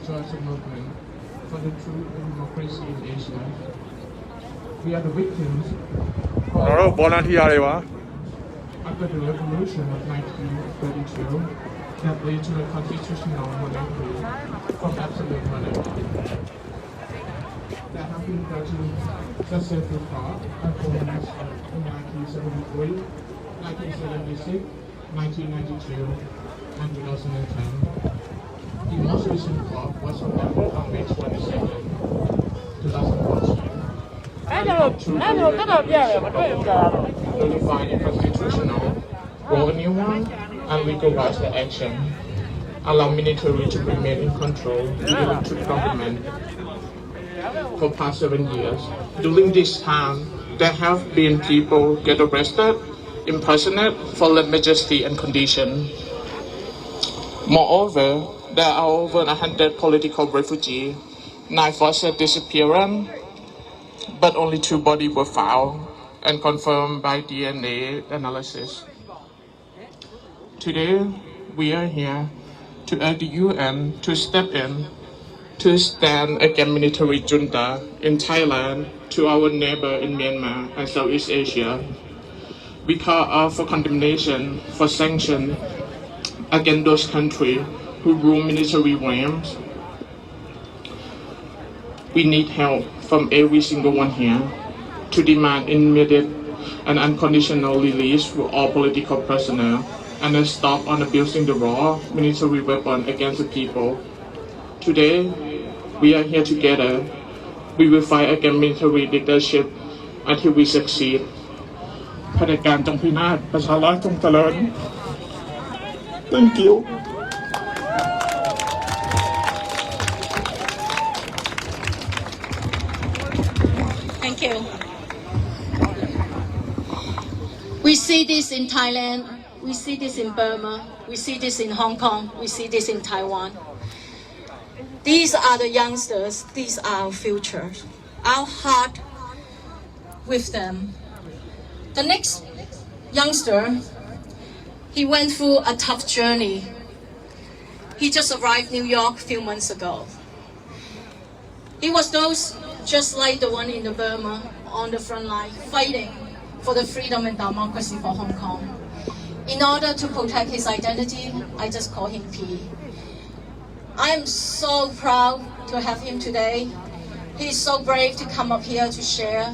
joyous movement for the true democracy in Asia. We are the victims after the revolution of 1932 that led to a constitutional monarchy from absolute monarchy. There have been 13 successive parts of governments in 1973, 1976, 1992, and 2010. The most recent crop was elected on May 22nd, 2014. Nullify the constitutional, roll a new one, and legalize the action. Allow military to remain in control of the elected government for past 7 years. During this time, there have been people get arrested, imprisoned for their majesty and condition. Moreover, there are over 100 political refugees, 9 forced disappearance, but only 2 bodies were found and confirmed by DNA analysis. Today, we are here to urge the UN to step in to stand against military junta in Thailand to our neighbor in Myanmar and Southeast Asia. We call out for condemnation, for sanction against those countries who rule military realms. We need help from every single one here to demand immediate and unconditional release for all political prisoners and a stop on abusing the raw military weapon against the people. Today, we are here together. We will fight against military dictatorship until we succeed. เผด็จการจงพินาศประชาราษฎร์จงเจริญ Thank you. Thank you. We see this in Thailand, we see this in Burma, we see this in Hong Kong, we see this in Taiwan. These are the youngsters, these are our future. Our heart with them. The next youngster, he went through a tough journey. He just arrived New York a few months ago. He was those just like the one in the Burma on the front line, fighting for the freedom and democracy for Hong Kong. In order to protect his identity, I just call him P. I am so proud to have him today. He's so brave to come up here to share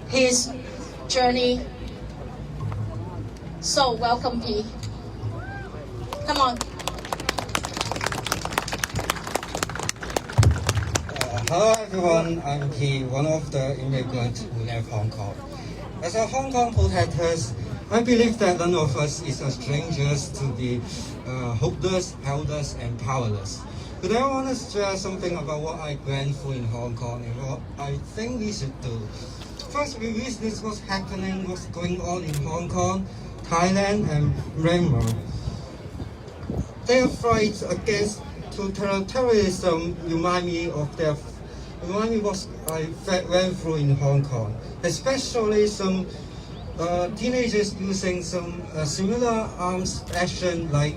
his journey. So welcome, P. Come on. Hello everyone, I'm P, one of the immigrants who left Hong Kong. As a Hong Kong protectors, I believe that none of us is a strangers to be hopeless, helpless, and powerless. But I want to share something about what I went through in Hong Kong and what I think we should do. First, we witnessed what's happening, what's going on in Hong Kong, Thailand, and Myanmar. Their fight against terrorism remind me what I went through in Hong Kong, especially some teenagers using some similar arms action like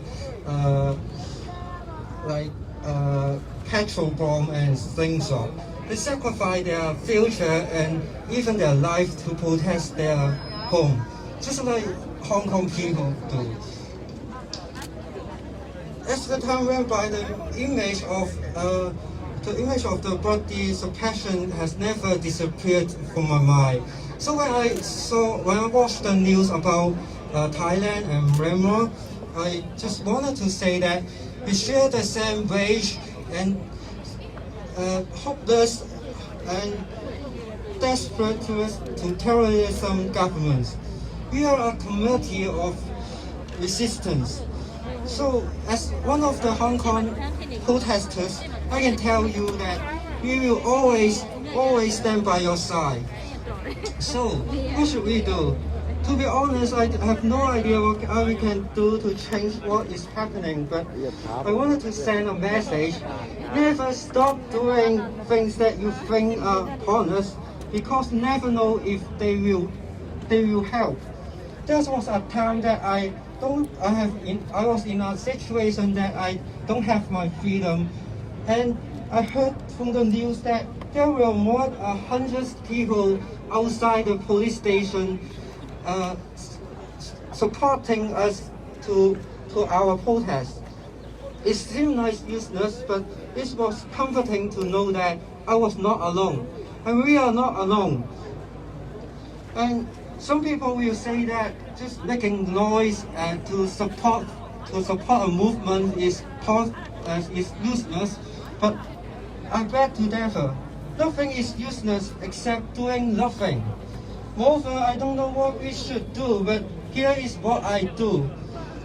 petrol bomb and things on. They sacrifice their future and even their life to protect their home, just like Hong Kong people do. As the time went by, the image of the bloody suppression has never disappeared from my mind. So when I watched the news about Thailand and Myanmar, I just wanted to say that we share the same rage and hopeless and desperate to terrorism governments. We are a community of resistance. So, as one of the Hong Kong protesters, I can tell you that we will always stand by your side. So, what should we do? To be honest, I have no idea what we can do to change what is happening, but I wanted to send a message. Never stop doing things that you think are honest, because never know if they will help. There was a time that I was in a situation that I don't have my freedom And I heard from the news that there were more than 100 people outside the police station supporting us to our protest. It seemed like useless, but it was comforting to know that I was not alone. And we are not alone. And some people will say that just making noise to support a movement is useless, but I beg to differ. Nothing is useless except doing nothing. Moreover, I don't know what we should do, but here is what I do.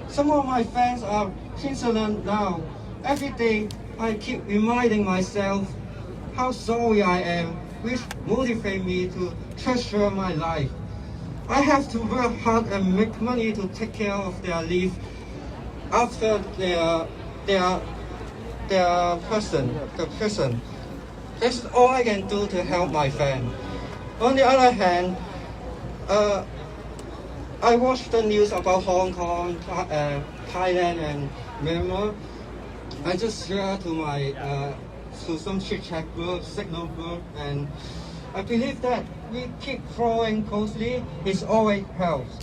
Some of my fans are insolent now. Every day, I keep reminding myself how sorry I am, which motivates me to treasure my life. I have to work hard and make money to take care of their life after their prison. That's all I can do to help my fans. On the other hand, I watched the news about Hong Kong, Thailand, and Myanmar. I just share to some chit-chat group, signal group, and I believe that we keep following closely. It always helps.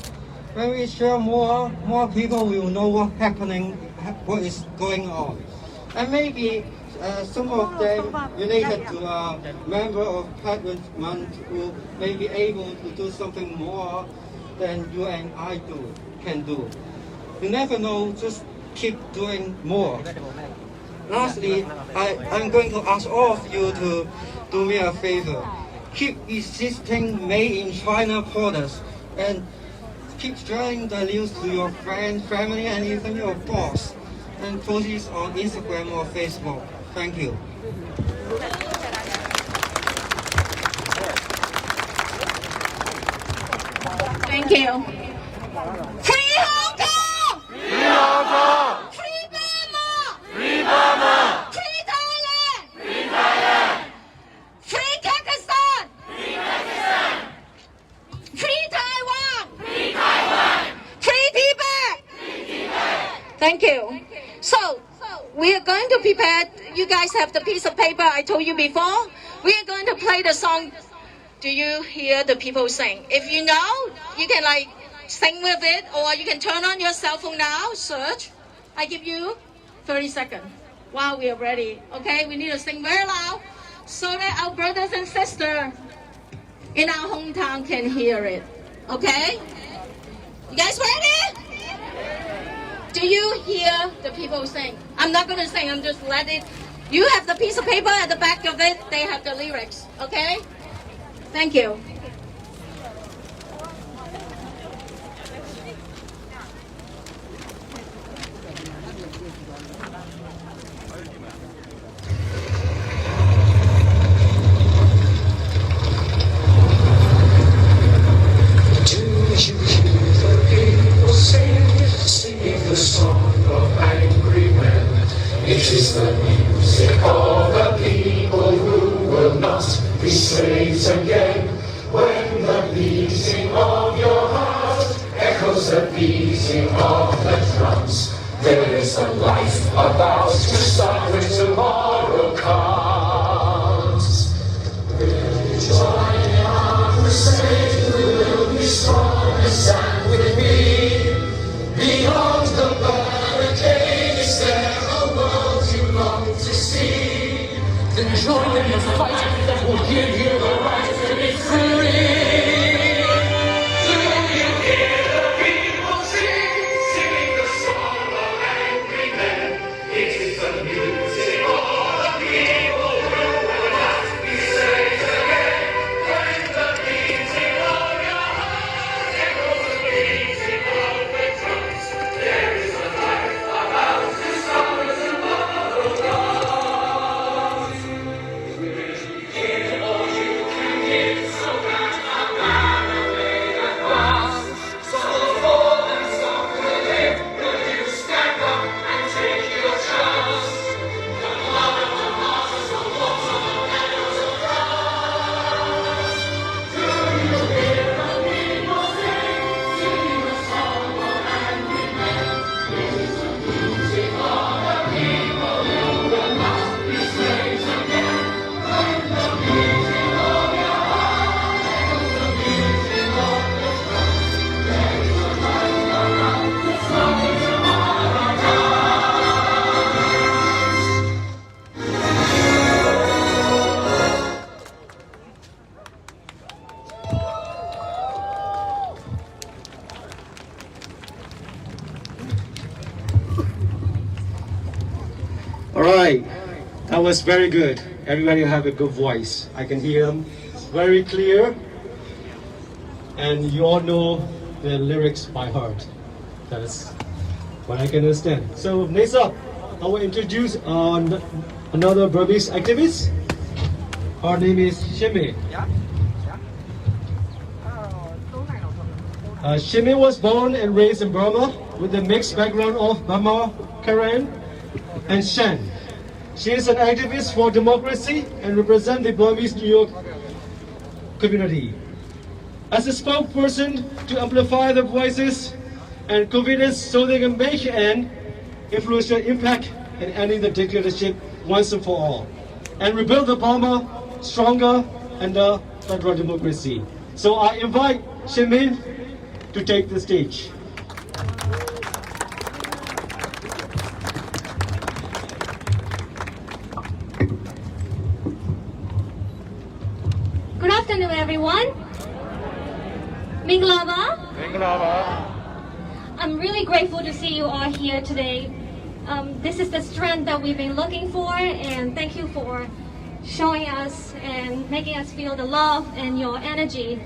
When we share more people will know what is going on, and maybe some of them related to a member of Cadman who may be able to do something more than you and I can do. You never know, just keep doing more. Lastly, I'm going to ask all of you to do me a favor. Keep resisting made in China products and keep sharing the news to your friends, family, and even your boss, and post it on Instagram or Facebook. Thank you. Thank you. Free Hong Kong! Free Hong Kong! Free Burma! Free Burma! Free Thailand! Free Thailand! Free Pakistan! Free Pakistan! Free Taiwan! Free Taiwan! Free Tibet! Free Tibet! Thank you. So, we are going to prepare, you guys have the piece of paper I told you before. We are going to play the song. Do you hear the people sing? If you know, you can like sing with it, or you can turn on your cell phone now, search. I give you 30 seconds while we are ready. Okay, we need to sing very loud so that our brothers and sisters in our hometown can hear it. Okay? You guys ready? Do you hear the people sing? I'm not going to sing, I'm just letting it. You have the piece of paper at the back of it, they have the lyrics, okay? Thank you. Singing the song of angry men. It is the music of the people who will not be slaves again. When the beating of your heart echoes the beating of the drums, there is a life about to start when tomorrow comes. Will you join in our crusade? We will be strong and stand with me. Beyond the barricade, is there a world you long to see? Then join in the fight that will give you the right to be free. Do you hear the people singing the song of angry men? It is the music of the people who will not be slaves again. When the beating of your heart echoes the beating of the drums, there is a life about to start when tomorrow comes. Will you give all you can give so was very good. Everybody have a good voice. I can hear them very clear. And you all know the lyrics by heart. That's what I can understand. So next up, I will introduce another Burmese activist. Her name is Shimi. Shimi was born and raised in Burma with a mixed background of Burma, Karen, and Shan. She is an activist for democracy and represents the Burmese New York community. As a spokesperson to amplify the voices and confidence so they can make an influential impact in ending the dictatorship once and for all, and rebuild the Burma stronger under federal democracy. So I invite Shimin to take the stage. Good afternoon, everyone. Minglava. I'm really grateful to see you all here today. This is the strength that we've been looking for, and thank you for showing us and making us feel the love and your energy.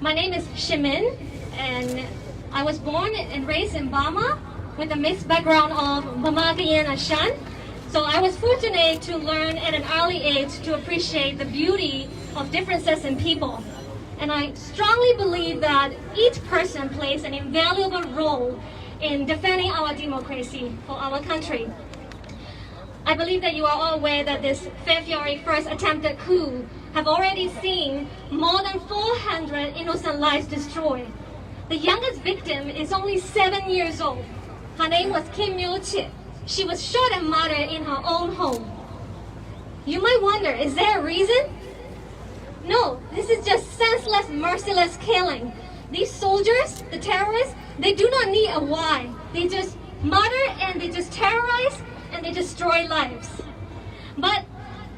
My name is Shimin, and I was born and raised in Burma with a mixed background of Burmese and Shan. So I was fortunate to learn at an early age to appreciate the beauty of differences in people. And I strongly believe that each person plays an invaluable role in defending our democracy for our country. I believe that you are all aware that this February 1st attempted coup have already seen more than 400 innocent lives destroyed. The youngest victim is only 7 years old. Her name was Kim Myo-chit. She was shot and murdered in her own home. You might wonder, is there a reason? No, this is just senseless, merciless killing. These soldiers, the terrorists, they do not need a why. They just murder and they just terrorize and they destroy lives. But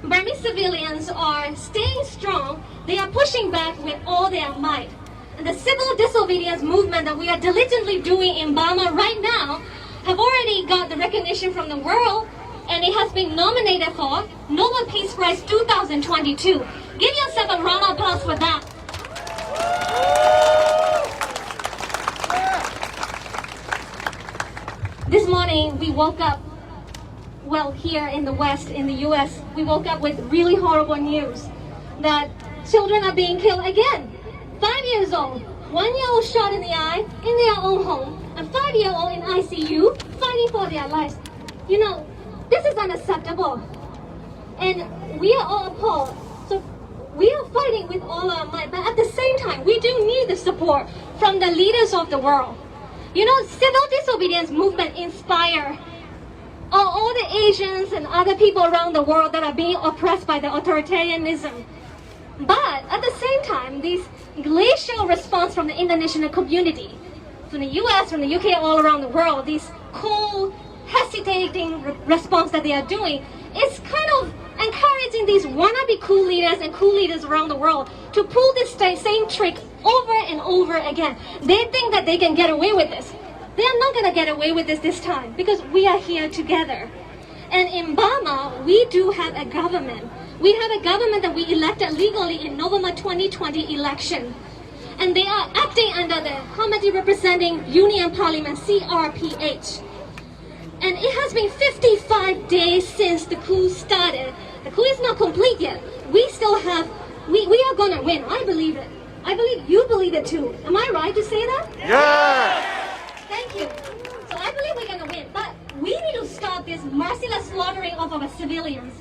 Burmese civilians are staying strong. They are pushing back with all their might. And the civil disobedience movement that we are diligently doing in Burma right now have already got the recognition from the world, and it has been nominated for Nobel Peace Prize 2022. Give yourself a round of applause for that. This morning we woke up, well, here in the West, in the US, we woke up with really horrible news that children are being killed again. 5 years old, 1-year-old shot in the eye in their own home, and 5-year-old in ICU fighting for their lives. You know, this is unacceptable. And we are all appalled. So we are fighting with all our might, but at the same time, we do need the support from the leaders of the world. You know, civil disobedience movement inspire all the Asians and other people around the world that are being oppressed by the authoritarianism. But at the same time, this glacial response from the international community, from the US, from the UK, all around the world, this cold, hesitating response that they are doing is kind of encouraging these wannabe coup leaders and coup leaders around the world to pull this same trick over and over again. They think that they can get away with this. They are not going to get away with this time because we are here together. And in Burma, we do have a government. We have a government that we elected legally in November 2020 election. And they are acting under the Committee Representing Union Parliament, CRPH. And it has been 55 days since the coup started. The coup is not complete yet. We still have, we are gonna win. I believe it. I believe you believe it too. Am I right to say that? Yes! Thank you. So I believe we're gonna win. But we need to stop this merciless slaughtering of our civilians.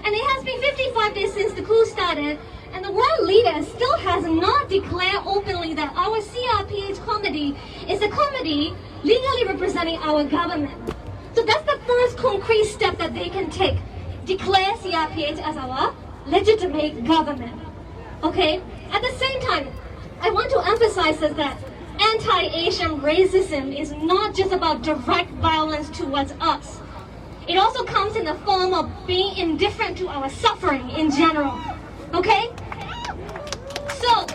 And it has been 55 days since the coup started, and the world leader still has not declared openly that our CRPH committee is a committee legally representing our government. So that's the first concrete step that they can take. Declare CRPH as our legitimate government. Okay? At the same time, I want to emphasize that anti-Asian racism is not just about direct violence towards us. It also comes in the form of being indifferent to our suffering in general. Okay? So,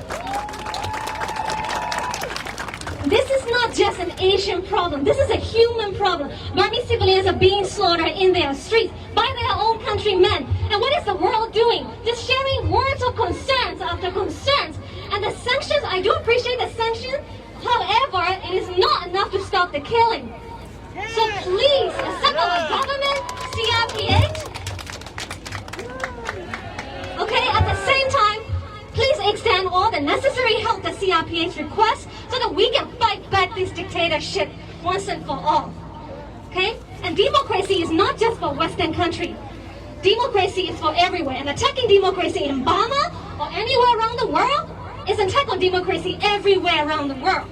this is not not just an Asian problem. This is a human problem. Burmese civilians are being slaughtered in their streets by their own countrymen. And what is the world doing? Just sharing words of concerns after concerns. And the sanctions, I do appreciate the sanctions. However, it is not enough to stop the killing. So please, assemble a government, CRPH. Okay, at the same time, please extend all the necessary help that CRPH requests so that we can fight back this dictatorship once and for all. Okay? And democracy is not just for Western countries. Democracy is for everywhere. And attacking democracy in Burma or anywhere around the world is an attack on democracy everywhere around the world.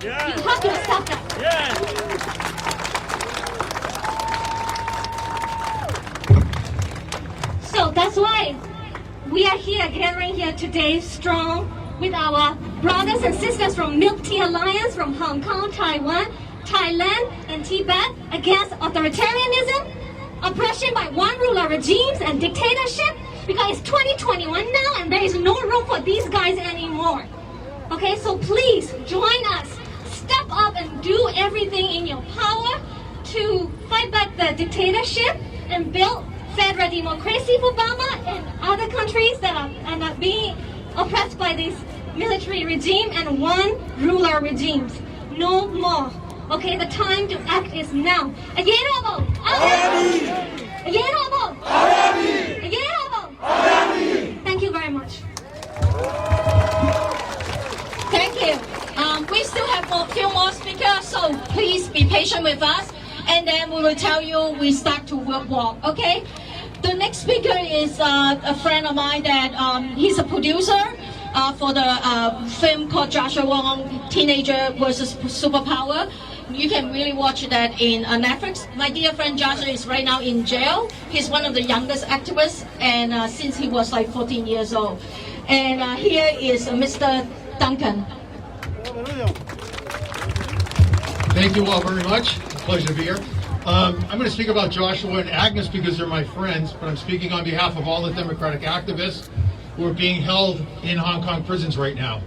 You have to accept that. So that's why we are here, gathering here today, strong with our brothers and sisters from Milk Tea Alliance from Hong Kong, Taiwan, Thailand, and Tibet against authoritarianism, oppression by one ruler regimes, and dictatorship. Because it's 2021 now, and there is no room for these guys anymore. Okay, so please join us. Step up and do everything in your power to fight back the dictatorship and build federal democracy for Burma and other countries that are being oppressed by this military regime and one ruler regimes. No more. Okay, the time to act is now. Thank you very much. Thank you. We still have a few more speakers, so please be patient with us. And then we will tell you we start to walk, okay? The next speaker is a friend of mine that he's a producer for the film called Joshua Wong, Teenager versus Superpower. You can really watch that in Netflix. My dear friend Joshua is right now in jail. He's one of the youngest activists, and since he was like 14 years old. And here is Mr. Duncan. Thank you all very much. Pleasure to be here. I'm going to speak about Joshua and Agnes because they're my friends, but I'm speaking on behalf of all the Democratic activists who are being held in Hong Kong prisons right now.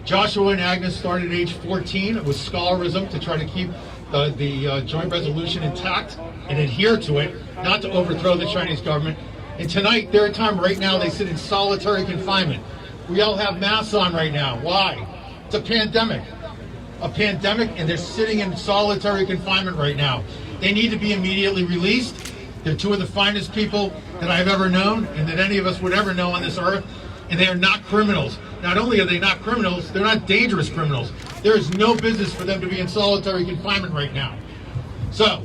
Joshua and Agnes started at age 14 with scholarism to try to keep the joint resolution intact and adhere to it, not to overthrow the Chinese government. And tonight, their time right now, they sit in solitary confinement. We all have masks on right now. Why? It's a pandemic. And they're sitting in solitary confinement right now. They need to be immediately released. They're two of the finest people that I've ever known and that any of us would ever know on this earth. And they are not criminals. Not only are they not criminals, they're not dangerous criminals. There is no business for them to be in solitary confinement right now. So,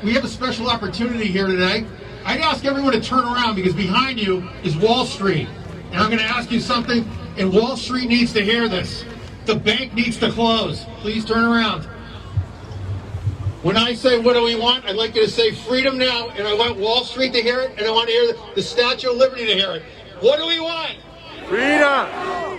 we have a special opportunity here today. I'd ask everyone to turn around because behind you is Wall Street. And I'm going to ask you something, and Wall Street needs to hear this. The bank needs to close. Please turn around. When I say, what do we want? I'd like you to say freedom now, and I want Wall Street to hear it, and I want to hear the Statue of Liberty to hear it. What do we want? Freedom!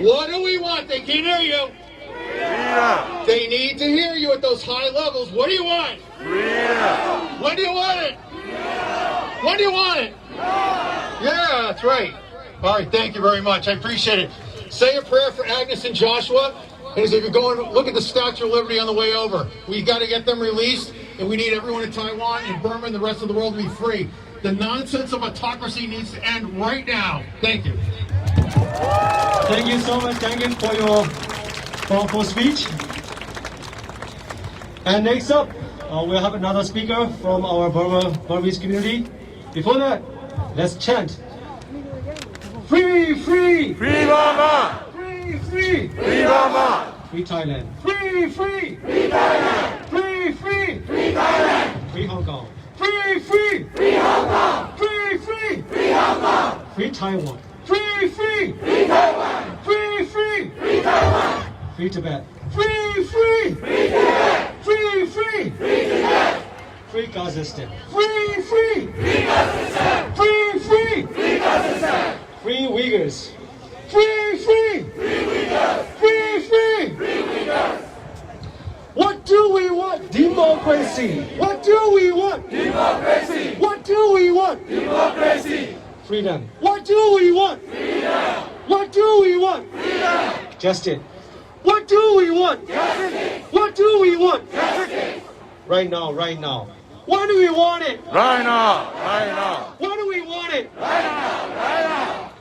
What do we want? They can't hear you. Freedom! They need to hear you at those high levels. What do you want? Freedom! When do you want it? Freedom! When do you want it? Yeah, that's right. All right, thank you very much. I appreciate it. Say a prayer for Agnes and Joshua. And as if you're going, look at the Statue of Liberty on the way over. We got to get them released, and we need everyone in Taiwan and Burma and the rest of the world to be free. The nonsense of autocracy needs to end right now. Thank you. Thank you so much, Duncan, for your powerful speech. And next up, we'll have another speaker from our Burmese community. Before that, let's chant. Free, free! Free Burma! Free, free! Free Burma! Free Thailand! Free, free! Free Thailand! Free, free! Free Thailand! Free Hong Kong! Free, free! Free Hong Kong! Free, free! Free Hong Kong! Free Taiwan! Free, free! Free Taiwan! Free, free! Free Taiwan! Free Tibet! Free, free! Free Tibet! Free, free! Free Tibet! Free Kazakhstan! Free, free! Free Kazakhstan! Free, free! Free Kazakhstan! Free Uyghurs! Free, free! Free Uyghurs! Free, free! Free Uyghurs! What do we want? Democracy! What do we want? Democracy! What do we want? Democracy! Freedom! What do we want? Freedom! What do we want? Freedom! Just it. What do we want? Justice! What do we want? Justice! Right now, right now. When do we want it? Right now! Right now! When do we want it? Right now! Right now!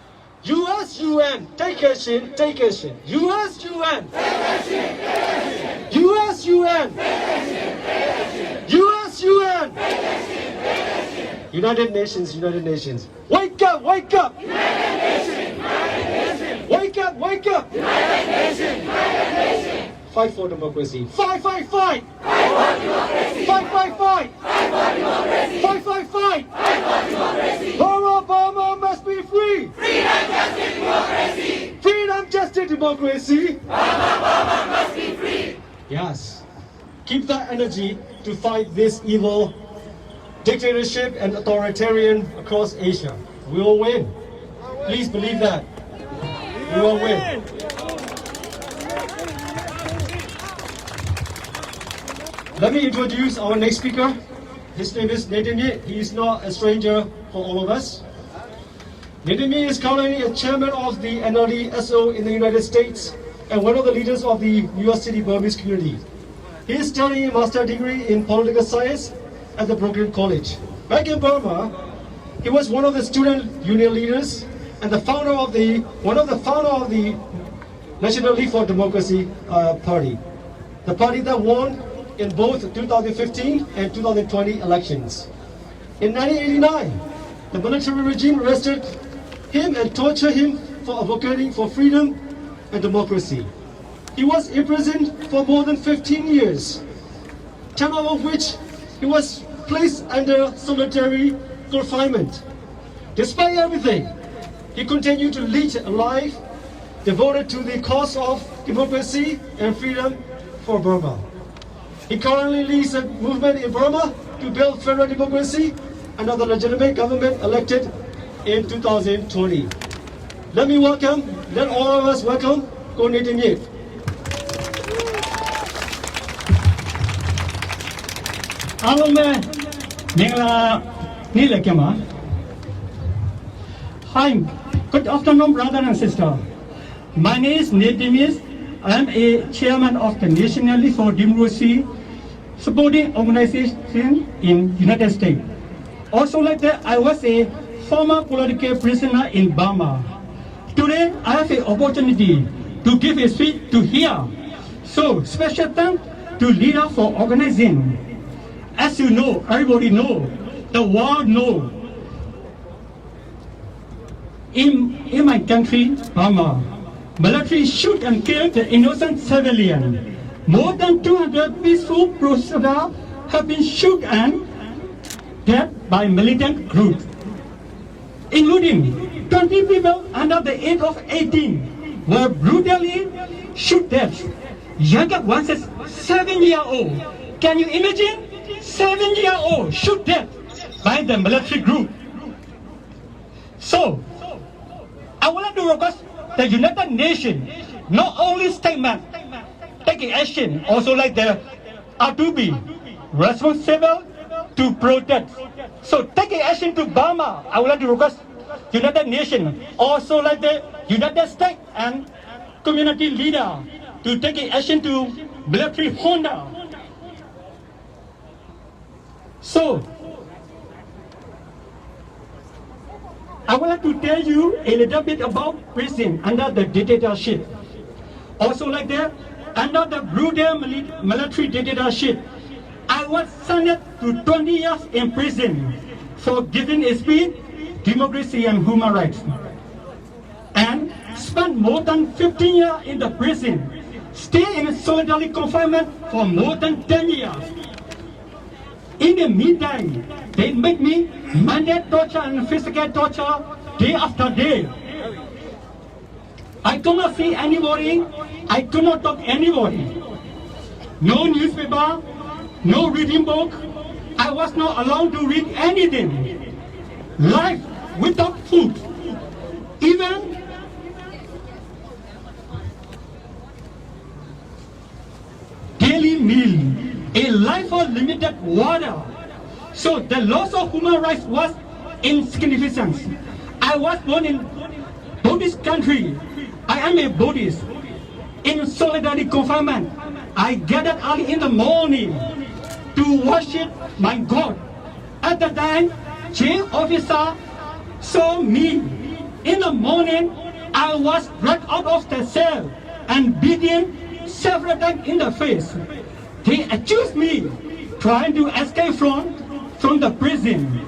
US, UN, take action, take action. US, UN. Take action! Take action! US, UN. Take action! Take action! US, UN. Take action! Take action! United Nations, United Nations. Wake up, wake up. United Nations! United Nations! Wake up, wake up. United Nations! United Nations! Fight for democracy. Fight, fight, fight. Fight for democracy! Fight, fight, fight. Fight for democracy! Fight, fight, fight. Fight for democracy! Burma must be free. Freedom, justice, democracy! Freedom, justice, democracy. Burma must be free! Yes. Keep that energy to fight this evil dictatorship and authoritarian across Asia. We will win. Please believe that. We will win. Let me introduce our next speaker. His name is Nathan Yee. He is not a stranger for all of us. Nathan Yee is currently a chairman of the NLD-SO in the United States and one of the leaders of the New York City Burmese community. He is studying a master's degree in political science at the Brooklyn College. Back in Burma, he was one of the student union leaders and one of the founder of the National League for Democracy party, the party that won in both 2015 and 2020 elections. In 1989, the military regime arrested him and tortured him for advocating for freedom and democracy. He was imprisoned for more than 15 years, 10 of which he was placed under solitary confinement. Despite everything, he continued to lead a life devoted to the cause of democracy and freedom for Burma. He currently leads a movement in Burma to build federal democracy and the legitimate government elected in 2020. Let all of us welcome Ko Nathan Yee. Hi, good afternoon, brother and sister. My name is Nathan Yee. I am a chairman of the National League for Democracy supporting organization in United States. Also like that, I was a former political prisoner in Burma. Today, I have an opportunity to give a speech to here. So, special thanks to leader for organizing. As you know, everybody know, the world know. In my country, Burma, military shoot and kill the innocent civilian. More than 200 peaceful protesters have been shot and dead by militant groups, including 20 people under the age of 18 were brutally shot dead. Younger ones is 7-year-old. Can you imagine? 7-year-old shot dead by the military group. So, I would like to request the United Nations not only statement taking action, also like the are to be responsible to protect. So taking action to Burma, I would like to request United Nations, also like the United States and community leader to take action to military Honda. So I would like to tell you a little bit about prison under the dictatorship. Also like that, under the brutal military dictatorship, I was sentenced to 20 years in prison for giving a speech, democracy and human rights. And spent more than 15 years in the prison, stay in solitary confinement for more than 10 years. In the meantime, they make me mental torture and physical torture day after day. I do not see anybody, I do not talk to anybody. No newspaper, no reading book. I was not allowed to read anything. Life without food. Even daily meal. A life of limited water. So the loss of human rights was insignificant. I was born in Buddhist country. I am a Buddhist. in solitary confinement. I gathered early in the morning to worship my God. At the time, jail officer saw me. In the morning, I was dragged out of the cell and beaten several times in the face. They accused me trying to escape from the prison.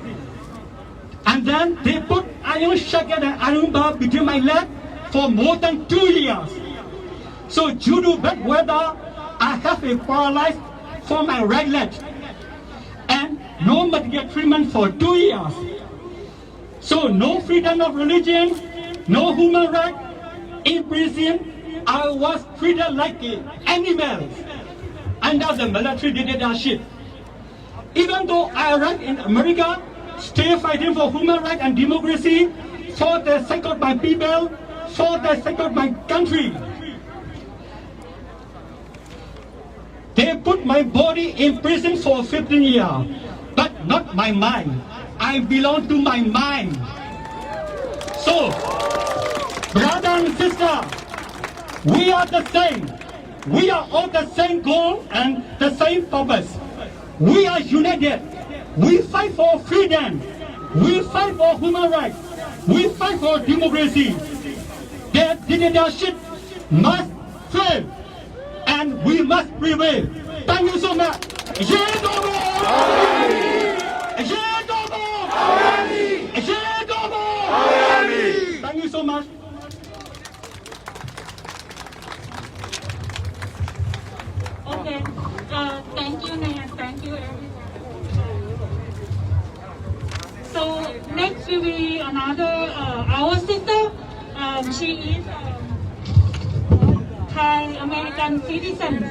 And then they put iron shackle and iron bar between my legs for more than 2 years. So due to bad weather, I have a paralyzed for my right leg and no medical treatment for 2 years. So no freedom of religion, no human right. In prison, I was treated like animals under the military dictatorship. Even though I arrived in America, still fighting for human rights and democracy, for the sake of my people, for the sake of my country. They put my body in prison for 15 years, but not my mind. I belong to my mind. So, brother and sister, we are the same. We are all the same goal and the same purpose. We are united. We fight for freedom. We fight for human rights. We fight for democracy. The dictatorship must fail, and we must prevail. Thank you so much. Thank you so much. Okay, thank you, Nan. Thank you, everyone. So next will be another, our sister. She is Thai American citizen,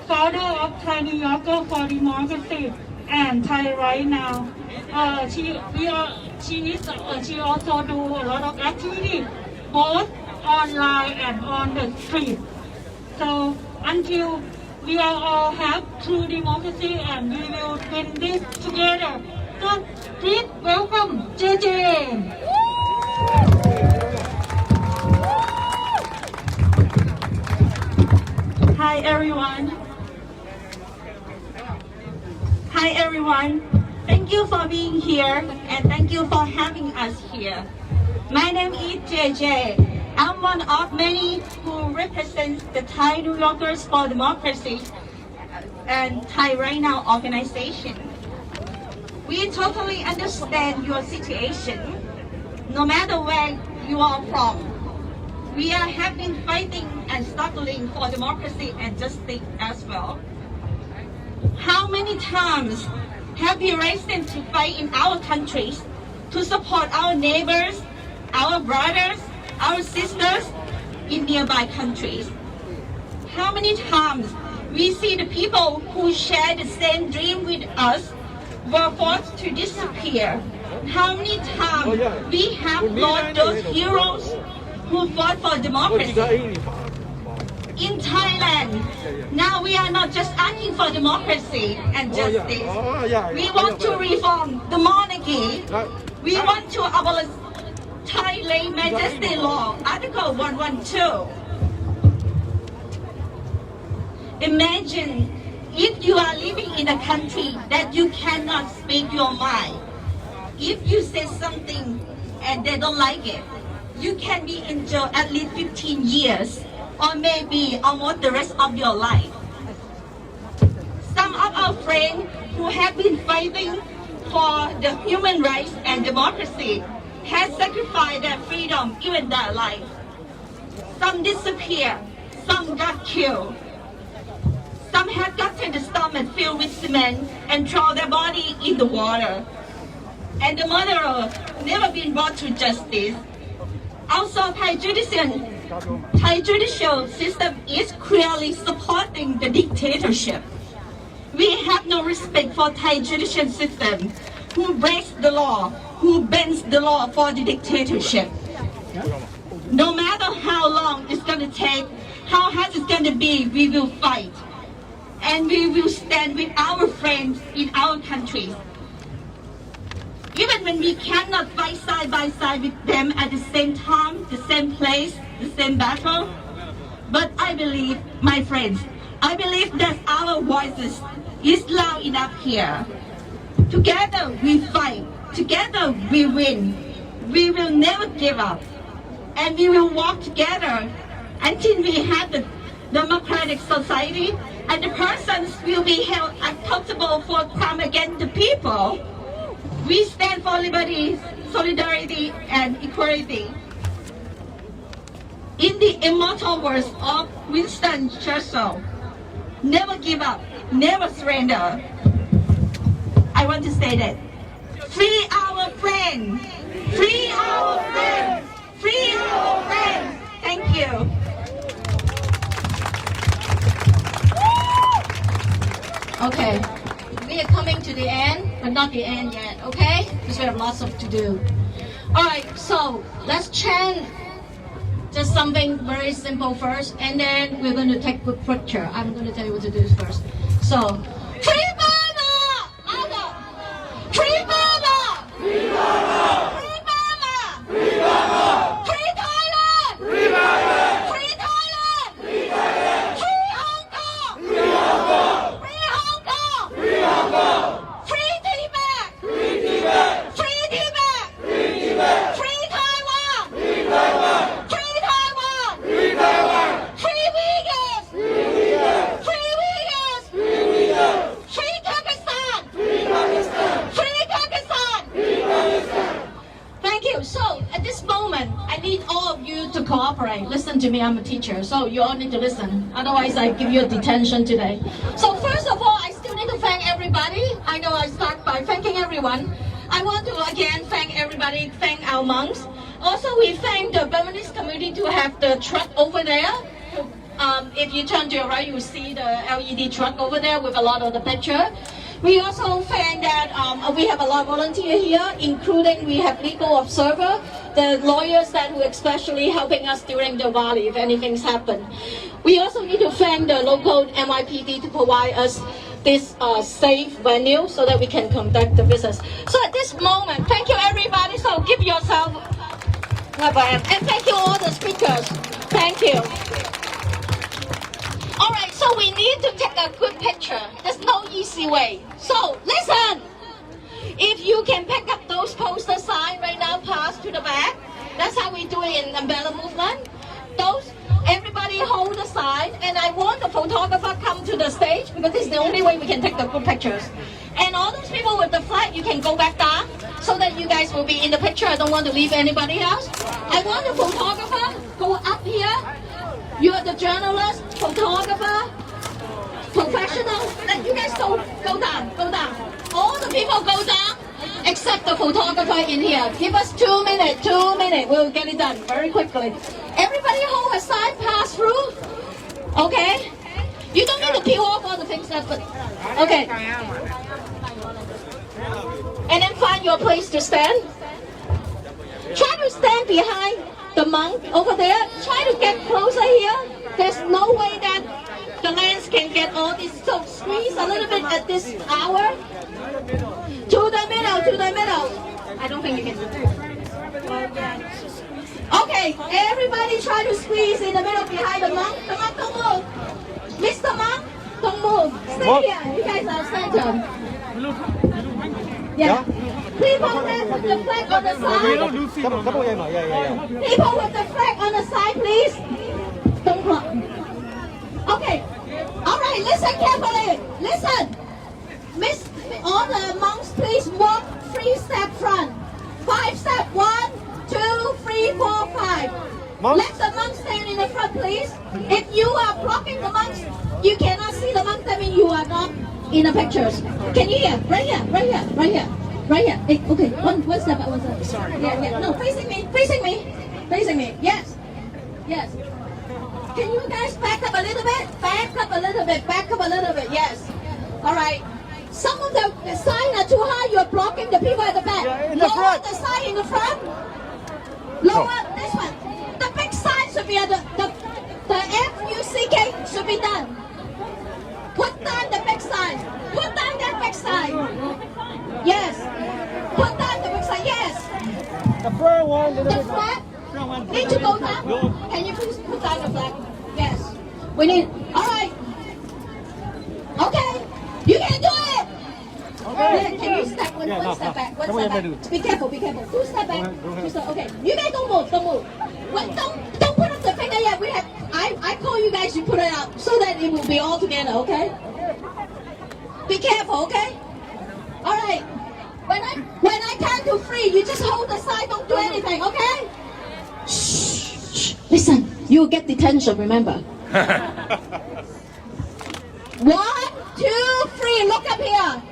founder of Thai New Yorker for Democracy and Thai Right Now. She also do a lot of activity, both online and on the street. So until we are all have true democracy and we will win this together. So please welcome JJ. Hi everyone. Hi everyone. Thank you for being here and thank you for having us here. My name is JJ. I'm one of many who represents the Thai New Yorkers for Democracy and Thai Right Now organization. We totally understand your situation, no matter where you are from. We have been fighting and struggling for democracy and justice as well. How many times have we risen to fight in our countries to support our neighbors, our brothers, our sisters in nearby countries? How many times we see the people who share the same dream with us were forced to disappear? How many times we have lost those heroes who fought for democracy? In Thailand, now we are not just asking for democracy and justice. We want to reform the monarchy. We want to abolish Thai Late Majesty Law, Article 112. Imagine if you are living in a country that you cannot speak your mind. If you say something and they don't like it, you can be in jail at least 15 years or maybe almost the rest of your life. Some of our friends who have been fighting for the human rights and democracy have sacrificed their freedom, even their life. Some disappeared, some got killed. Some have gotten the stomach filled with cement and throw their body in the water. And the murderer never been brought to justice. Also, Thai judicial system is clearly supporting the dictatorship. We have no respect for Thai judicial system who breaks the law, who bends the law for the dictatorship. No matter how long it's going to take, how hard it's going to be, we will fight. And we will stand with our friends in our country. Even when we cannot fight side by side with them at the same time, the same place, the same battle, But I believe, my friends, I believe that our voices is loud enough here. Together we fight. Together we win. We will never give up. And we will walk together until we have the democratic society and the persons will be held accountable for crime against the people. We stand for liberty, solidarity, and equality. In the immortal words of Winston Churchill, never give up, never surrender. I want to say that. Free our friends! Free our friends! Free our friends! Thank you. Okay, we are coming to the end, but not the end yet, okay? Because we have lots of to do. Alright, so let's chant just something very simple first, and then we're going to take a good picture. I'm going to tell you what to do first. So, Free Burma! Free Burma! Free Burma! Free Burma! Free Burma! Free Thailand! Free Thailand! Free Thailand! Free Thailand! Free Hong Kong! Free Hong Kong! Free Hong Kong! Free Hong Kong! Free Tibet! Free Tibet! Free Tibet! Free Tibet! Free Taiwan! Free Taiwan! Free Taiwan! Free Taiwan! Free Uyghurs! Free Uyghurs! Free Uyghurs! Free Uyghurs! Free Kyrgyzstan! Free Pakistan! Free Kyrgyzstan! Free Pakistan! Thank you. So at this moment, I need all of you to cooperate. Listen to me, I'm a teacher, so you all need to listen. Otherwise, I give you a detention today. So first of all, I still need to thank everybody. I know I start by thanking everyone. I want to again thank everybody, thank our monks. Also, we thank the Burmese community to have the truck over there. If you turn to your right, you will see the LED truck over there with a lot of the picture. We also thank that we have a lot of volunteers here, including we have legal observer, the lawyers that were especially helping us during the rally if anything's happened. We also need to thank the local NYPD to provide us this safe venue so that we can conduct the business. So at this moment, thank you everybody. So give yourself and thank you all the speakers. Thank you. All right, so we need to take a good picture. There's no easy way. So listen, if you can pick up those poster signs right now, pass to the back. That's how we do it in umbrella movement. Those, everybody hold the sign, and I want the photographer come to the stage because this is the only way we can take the good pictures. And all those people with the flag, you can go back down so that you guys will be in the picture. I don't want to leave anybody else. I want the photographer go up here. You are the journalist, photographer, professional. Let you guys go down. All the people go down except the photographer in here. Give us 2 minutes. We'll get it done very quickly. Everybody hold a sign, pass through. Okay? You don't need to peel off all the things that, but okay. And then find your place to stand. Try to stand behind the monk over there. Try to get closer here. There's no way that the lens can get all this. So squeeze a little bit at this hour. To the middle. I don't think you can do that. Okay, everybody try to squeeze in the middle behind the monk. The monk, don't move. Mr. Monk, don't move. Stay here. You guys are center. Yeah. People with the flag on the side. People with the flag on the side, please. Don't block. Okay. All right, listen carefully. Listen. Miss, all the monks, please walk 3 steps front. 5 steps. 1, 2, 3, 4, 5. Let the monks stand in the front, please. If you are blocking the monks, you cannot see the monks. That means you are not in the pictures. Can you hear? Right here. Hey, okay, one step at one step. Sorry. Yeah. No, facing me. Yes. Can you guys back up a little bit? Back up a little bit. Yes. All right. Some of the signs are too high. You're blocking the people at the back. Yeah, in the Lower front. the sign in the front. Lower this one. The big sign should be at the FUCK should be done. Put down the big sign. Put down that big sign. Yes. Put down the big sign. Yes. The front one. The flag need to go down. Can you please put down the flag? Yes. We need, all right. Okay, you can do it. Okay. Can you step one step back? One step back. Be careful, be careful. 2 step back. 2 step. Okay, you guys don't move, don't move. Wait, don't put up the finger yet. We have, I call you guys to put it up so that it will be all together. Okay. Be careful. Okay. All right. When I count to 3, you just hold the side. Don't do anything. Okay. Shh. Listen, you will get detention. Remember. 1, 2, 3. Look up here.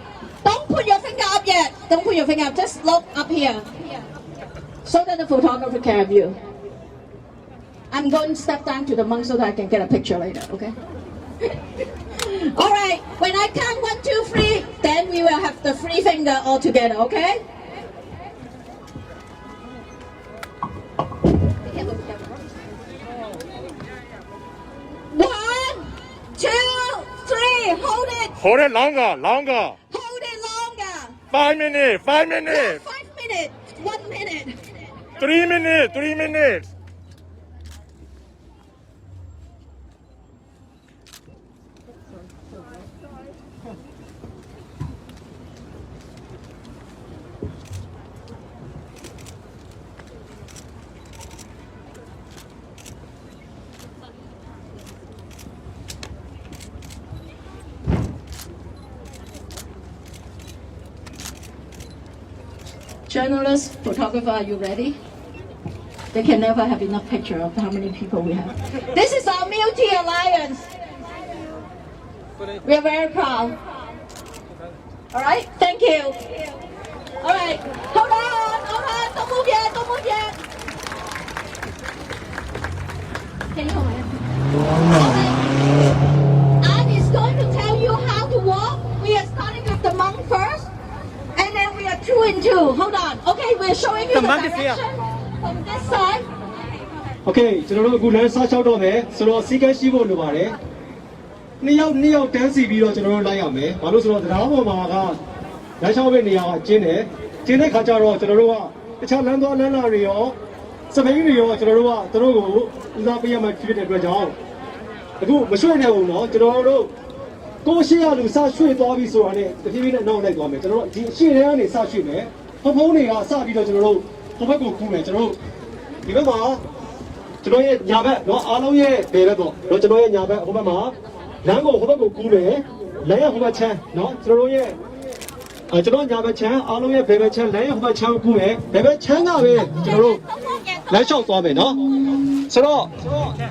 Don't put your finger up yet. Don't put your finger up. Just look up here. So that the photographer can have you. I'm going to step down to the monk so that I can get a picture later, okay? All right. When I count 1, 2, 3, then we will have the 3 finger all together, okay? 1, 2, 3. Hold it. Hold it longer. Hold it longer. 5 minutes. 5 minutes. 1 minute. 3 minutes. Journalists, photographer, are you ready? They can never have enough picture of how many people we have. This is our Multi Alliance. We are very proud. All right, thank you. All right, hold on, don't move yet. Can you hold my hand? Art is going to tell you how to walk. We are starting with the monk first. And then we are 2 and 2. Hold on. Okay, we're showing you the direction from this side. Okay, ကျွန်တော်တို့အခုလမ်းစားချောက်တော့မယ်ဆိုတော့စီကန်းရှိဖို့လိုပါတယ်နှစ်ယောက်တန်းစီပြီးတော့ကျွန်တော်တို့လိုက်ရမယ်ဘာလို့ဆိုတော့တရားပေါ်မှာကလမ်းလျှောက်တဲ့နေရာကကျင်းတဲ့ခါကျတော့ကျွန်တော်တို့ကတခြားလမ်းသွားလမ်းလာတွေရောစပိန်တွေရောကျွန်တော်တို့ကသူတို့ကိုဦးစားပေးရမှာဖြစ်တဲ့အတွက်ကြောင့်အခုမရွှေ့နိုင်ဘူးเนาะကျွန်တော်တို့ကိုရှိရလူစရွှေ့သွားပြီဆိုတာနဲ့တဖြည်းဖြည်းနဲ့နောက်လိုက်သွားမယ်ကျွန်တော်တို့ဒီအရှိထဲကနေစရွှေ့မယ်ဖုံတွေကစပြီးတော့ကျွန်တော်တို့ဟိုဘက်ကိုကူးမယ်ကျွန်တော်တို့ဒီဘက်မှာကျွန်တော်ရဲ့ညာဘက်เนาะအားလုံးရဲ့ဘယ်ဘက်ပေါ့เนาะကျွန်တော်ရဲ့ညာဘက်ဟိုဘက်မှာလမ်းကိုဟိုဘက်ကိုကူးမယ်လမ်းရဲ့ဟိုဘက်ချမ်းเนาะကျွန်တော်ရဲ့ကျွန်တော်ညာဘက်ချမ်းအားလုံးရဲ့ဘယ်ဘက်ချမ်းလမ်းရဲ့ဟိုဘက်ချမ်းကိုကူးမယ်ဘယ်ဘက်ချမ်းကပဲကျွန်တော်တို့လမ်းလျှောက်သွားမယ်เนาะဆိုတော့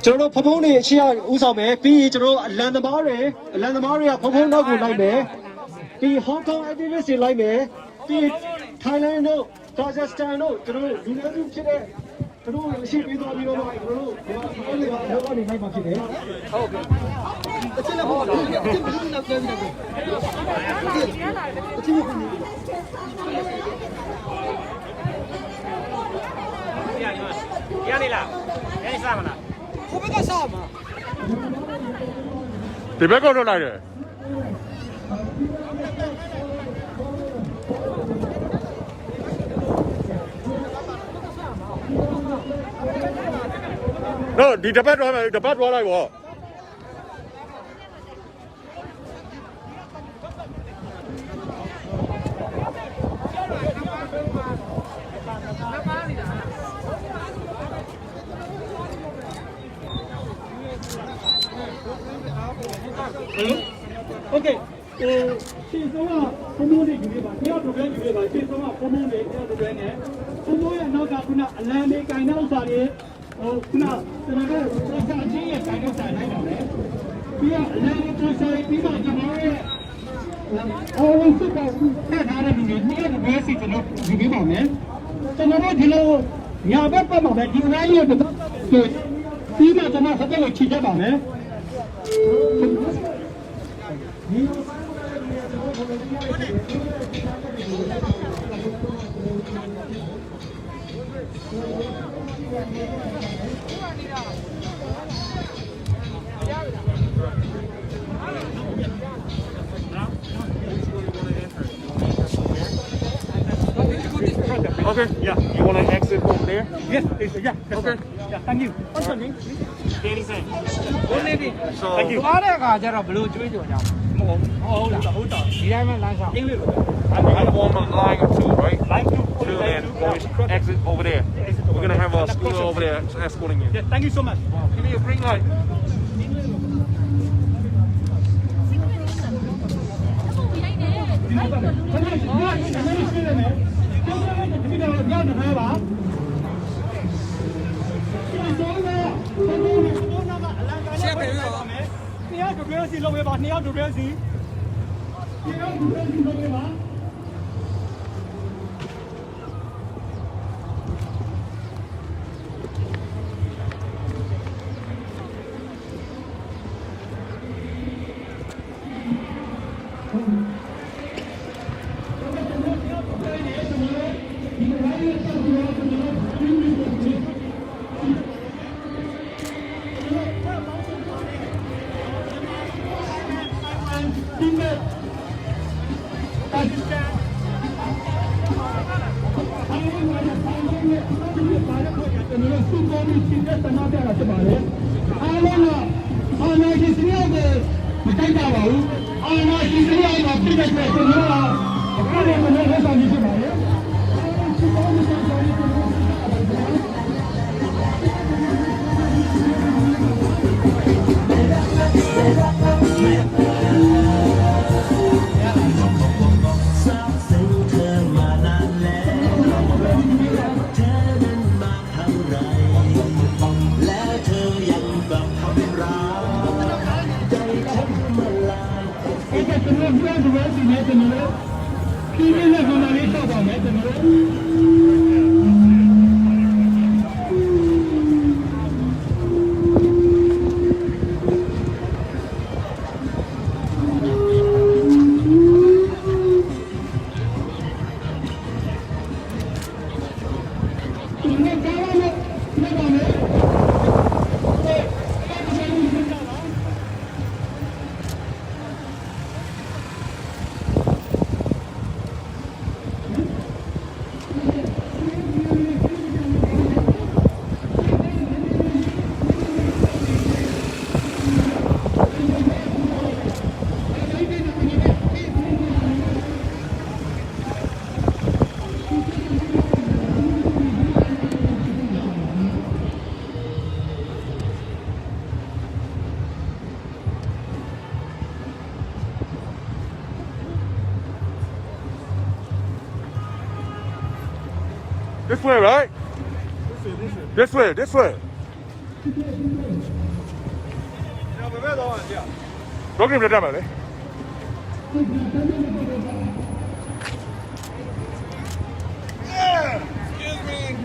ကျွန်တော်တို့ဖုံးတွေအရှိရဥဆောင်မယ်ပြီးရင်ကျွန်တော်တို့အလံသမားတွေကဖုံးနောက်ကိုလိုက်မယ်ပြီး Hong Kong activist တွေလိုက်မယ်ပြီး Thailand တို့ Kazakhstan တို့ကျွန်တော်တို့လူမျိုးစုဖြစ်တဲ့သူတို့အရှိပေးသွားပြီးတော့ကျွန်တော်တို့ဒီဖုံးတွေကအလုပ်ကနေလိုက်မှာဖြစ်တယ်ဟုတ်ကဲ့အချင်းလည်းဟုတ်တယ်အချင်းဘယ်လိုလုပ်ကြလဲအချင်းရနေလားရနေစားမလားဟိုဘက်ကစားမှာဒီဘက်ကတော့လိုက်တယ်နော်ဒီတပတ်သွားလိုက်ပေါ့โอเคရှင်းဆုံးကဖုံးတွေယူနေပါတရားတော်ပြန်ယူနေပါရှင်းဆုံးကဖုံးတွေတရားတော်ပြန်နဲ့ဖုံးရဲ့နောက်ကခုနအလံလေးကင်တဲ့ဥစ္စာတွေခုနကျွန်တော်တို့စကားချင်းရဲ့ကင်တဲ့ဥစ္စာလိုက်ပါမယ်ပြီးတော့အလံလေးကိုဆက်ပြီးတော့ကျွန်တော်ရဲ့အော်စစ်ပါဖက်ထားတဲ့လူတွေဒီလိုပဲစီကျွန်တော်ယူပေးပါမယ်ကျွန်တော်တို့ဒီလိုညာဘက်ပတ်မှာပဲဒီလိုလေးတော့ပြီးတော့ကျွန်တော်ဆက်လက်ချီတက်ပါမယ်Okay, yeah. You want to exit from there? there? Yes, please. Yeah. Okay. Yeah, thank you. What's your name? Danny Sang. So, Thank you. သွားတဲ့အခါကျတော့ဘယ်လိုကြွေးကြော်ကြမဟုတ်ဟုတ်တာဒီတိုင်းပဲလမ်းဆောင်အင်္ဂလိပ်လို I'm on line 2, right? Line 2. Two, and boys, exit over there. We're gonna have a scooter over there escorting you. Yeah, thank you so much. Give me a green light. 2ယောက်တူတူစီလုပ်ပေးပါ2ယောက်တူတူစီ2ယောက်တူတူစီလုပ်ပေးပါ This way, right? This way, this way. Don't give me the damage, eh? Excuse me.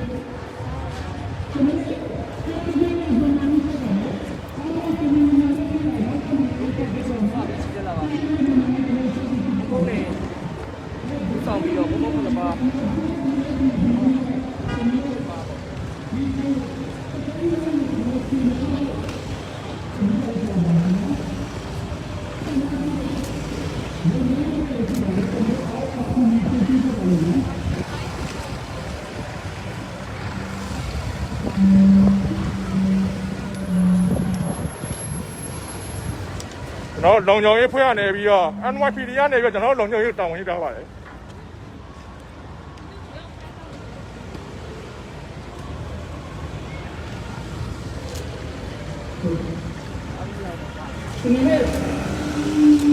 Nó lòng nhau ấy phải này bây giờ NYPD này bây giờ nó lòng nhau ấy tao mới ra vậy.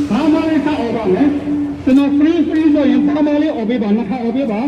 How many car over ne? So no free so you how many over ba na car over ba?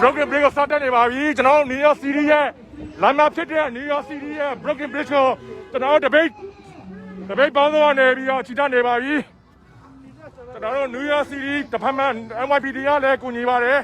broken bridge ကိုစတက်နေပါပြီကျွန်တော် New York City ရဲ့လမ်းမဖြစ်တဲ့ New York City ရဲ့ broken bridge ကိုကျွန်တော်တပိတ်ပေါင်းစုံကနေပြီးတော့ချီတက်နေပါပြီကျွန်တော်တို့ New York City Department NYPD ကလည်းကူညီပါတယ်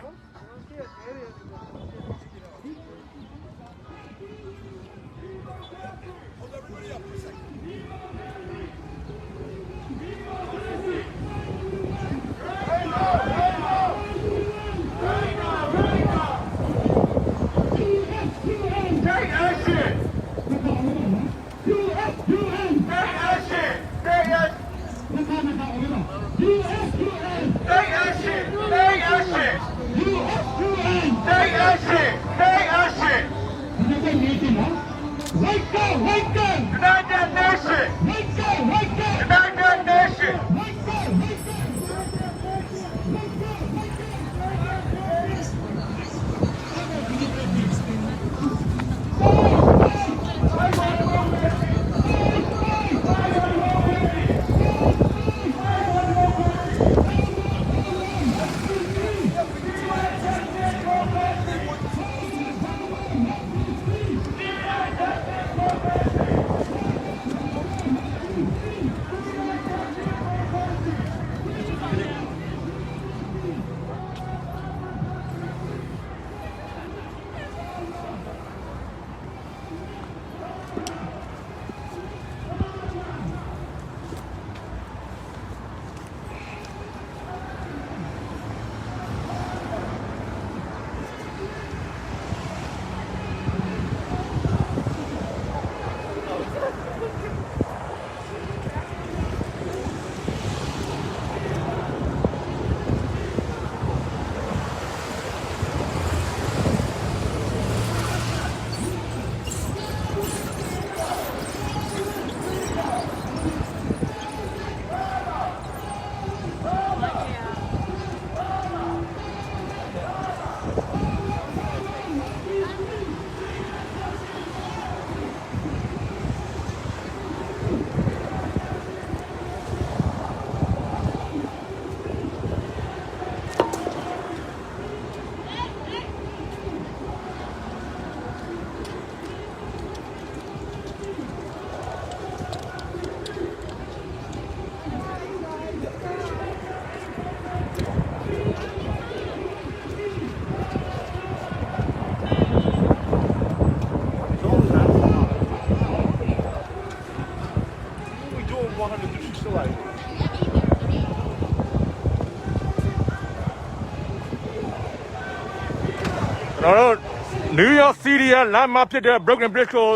New York City ရဲ့လမ်းမဖြစ်တဲ့ broken bridge ကို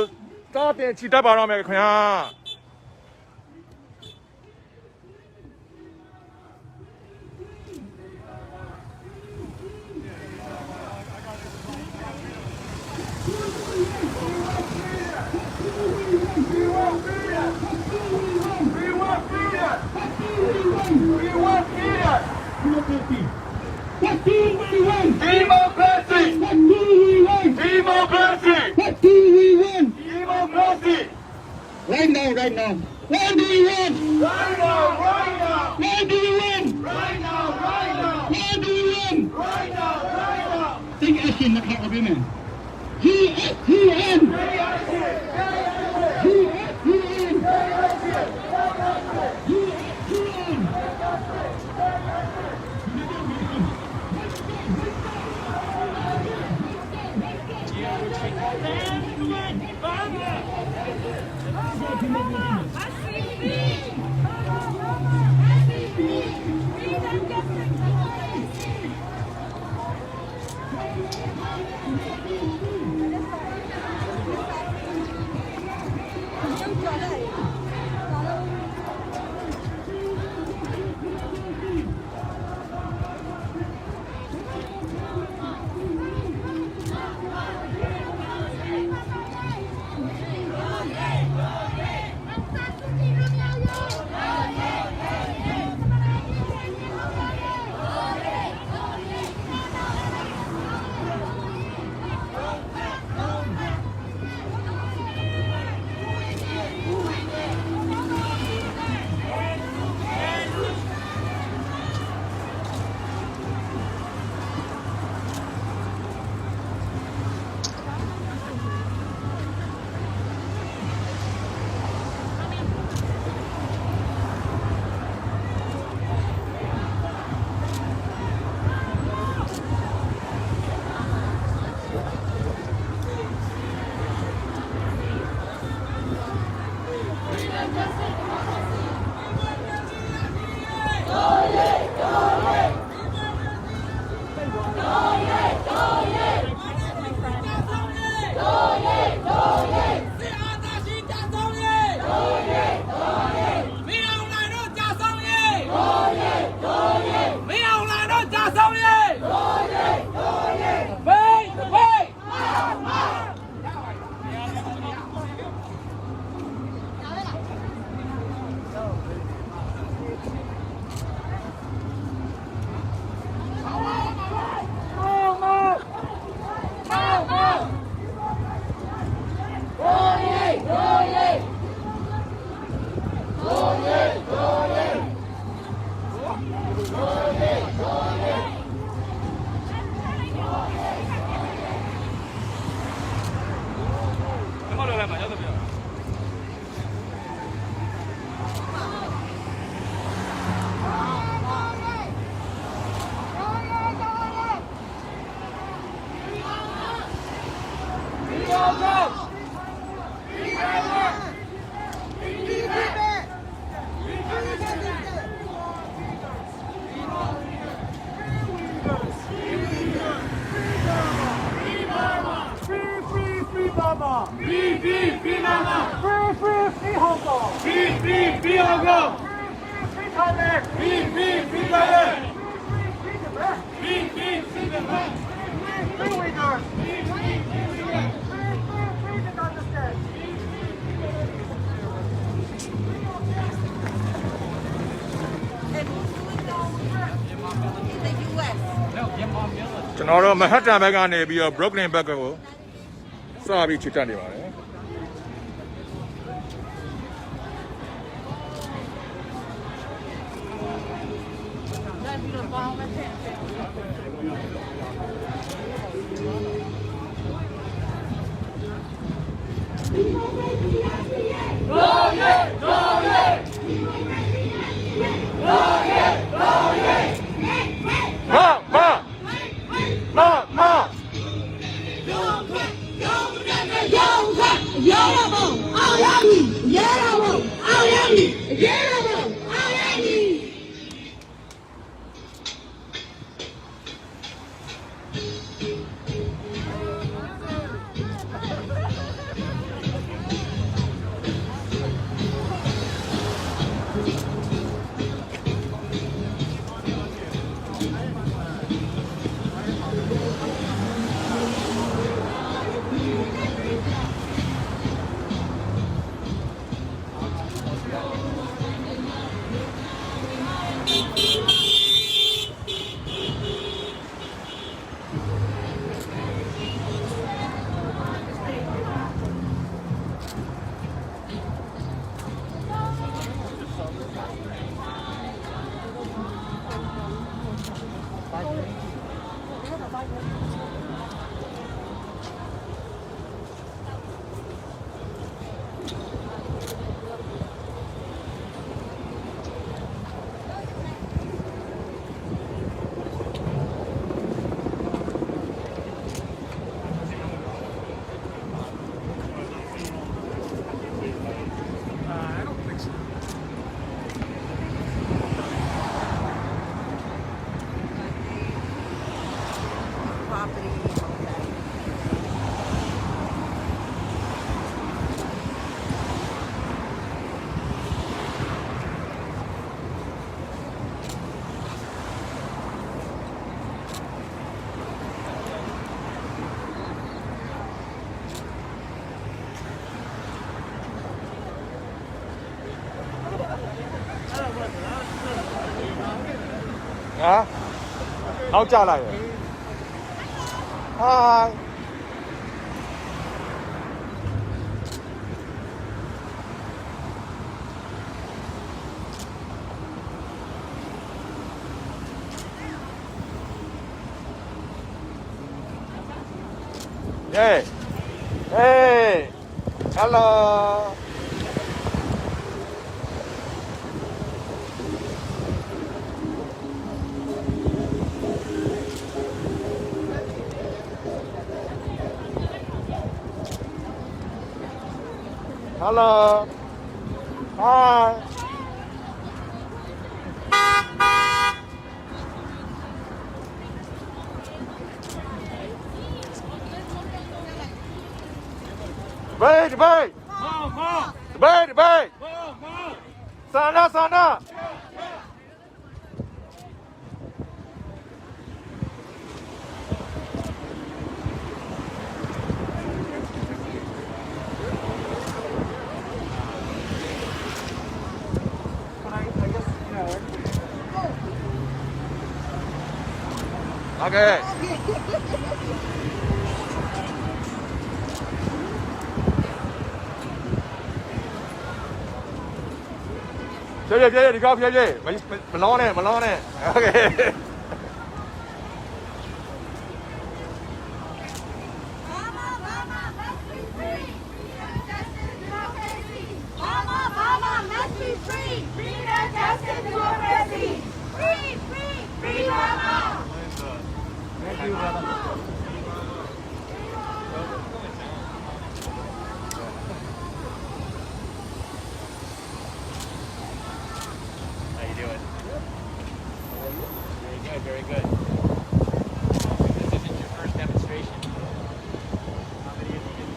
စတင်ချီတက်ပါတော့မယ်ခင်ဗျာRight now. What do you want? Right now. What do you want? Right now. What do you want? Right now. Take action นะครับพี่แม่ GSTN Free Hong Kong! Free Thailand! Free Thailand! Free Japan! Free Uyghurs! Free Pakistan! ကျွန်တော်တို့မဟတ်တန်ဘက်ကနေပြီးတော့ Brooklyn ဘက်ကိုစပြီးချစ်တက်နေပါတယ်ဟာနောက်ကျလိုက်ရဟာHey, hey, hello. Hello. Hi. Debate. Debate. Sana. Okay. Chơi, đi coi chơi. Mình lo nè. Okay. Very good. This isn't your first demonstration. How many have you been?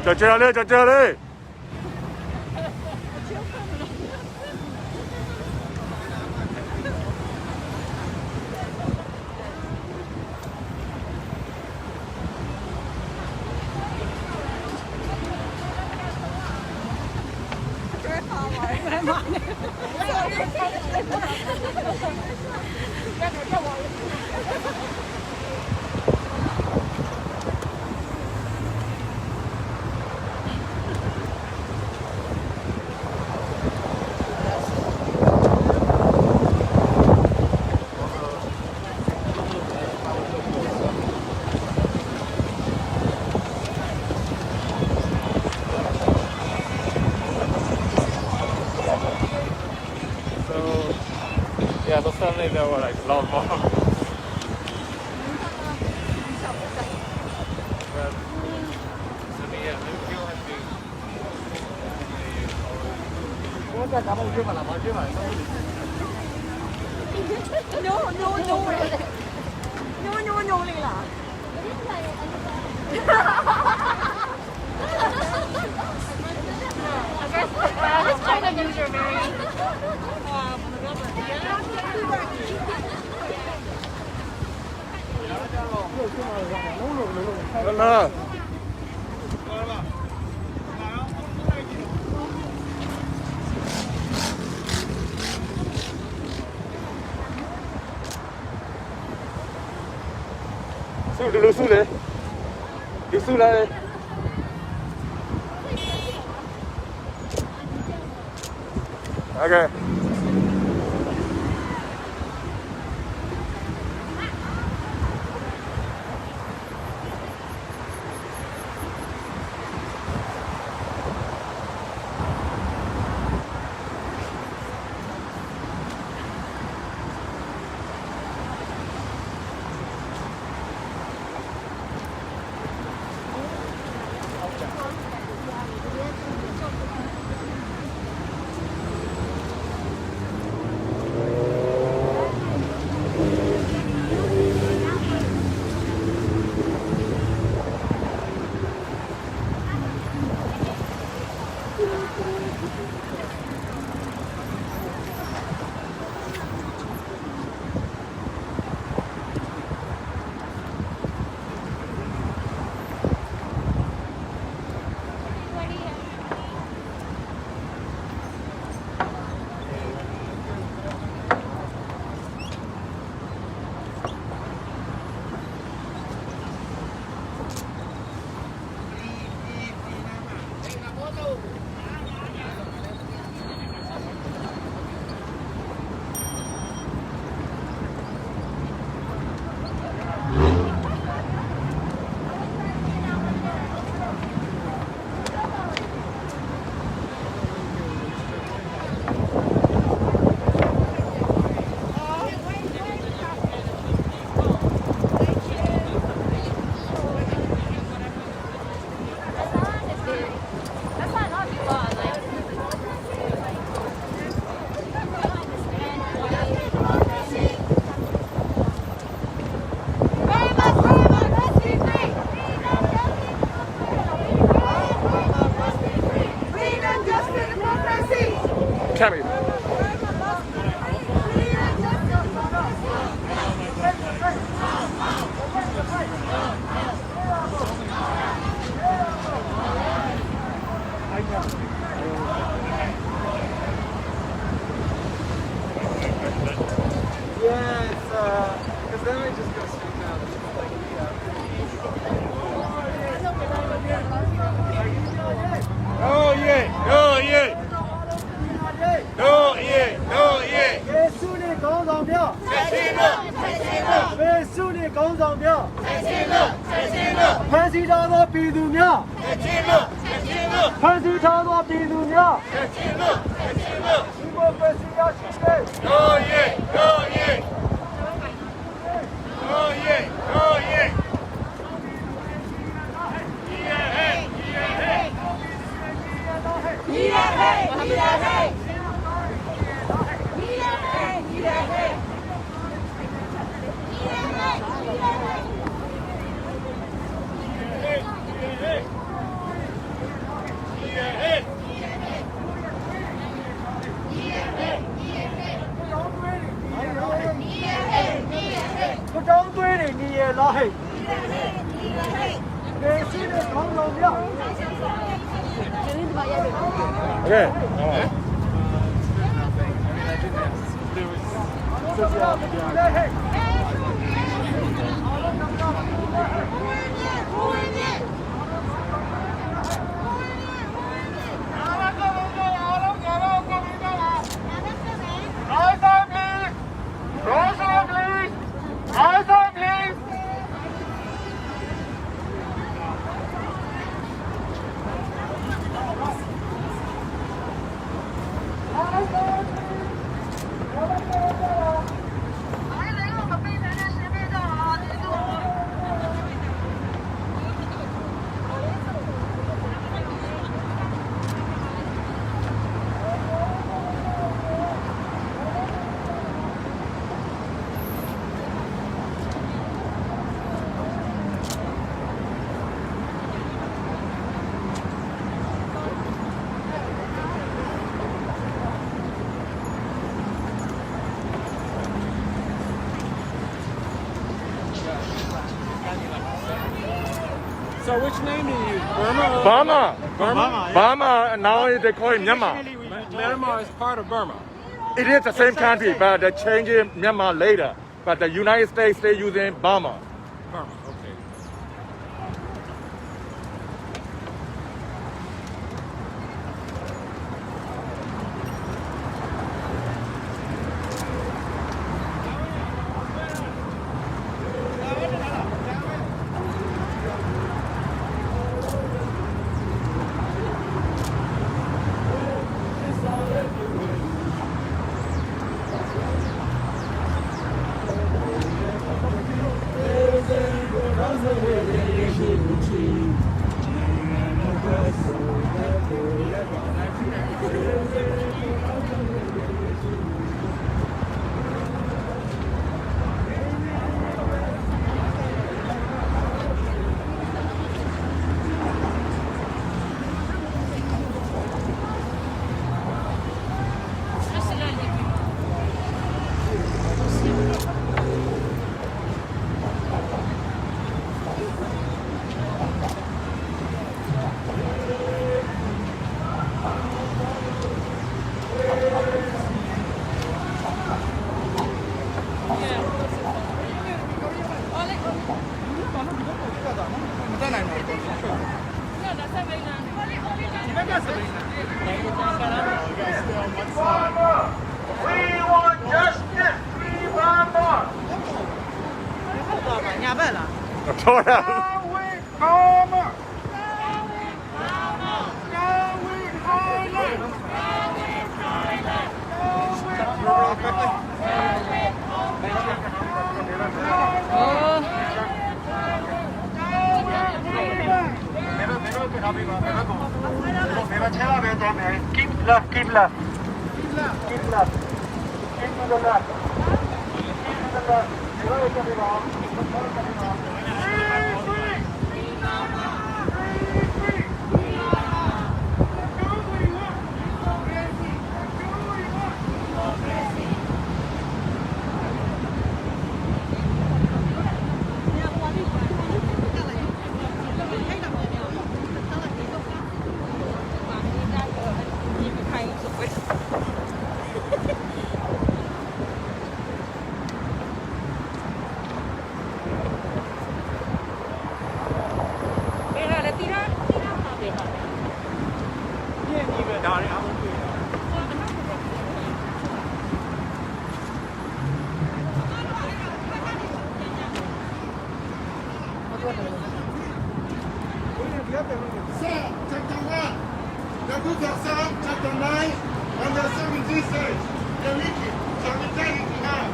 姐姐嘞，姐姐嘞。Yeah, those suddenly there were like a lot more. This China news are very... Hello. Su đấy. Đi su đây. Okay. Carry. Because then we just go straight down. Oh yeah! Oh yeah! Oh yeah! Oh yeah! 耶稣的高上庙，再见了！再见了！耶稣的高上庙，再见了！再见了！潘西长的鼻祖庙，再见了！再见了！潘西长的鼻祖庙，再见了！再见了！中国百姓要起来！哦耶！哦耶！哦耶！哦耶！不张嘴的你也拉黑，耶稣的高上庙。 Okay. So which name do you use? Burma? Burma. Burma? Burma. Now they call it Myanmar. Myanmar is part of Burma. It is the same country, but they changed Myanmar later. But the United States still using Burma. Burma, okay. We want justice. We want more. 错了。 Keep left, keep left. Keep left. Keep to the left. Keep to the left. Free, free. Sir, chapter 1, the book of Psalm, chapter 9, and the 17 says, the wicked shall be turned into hell.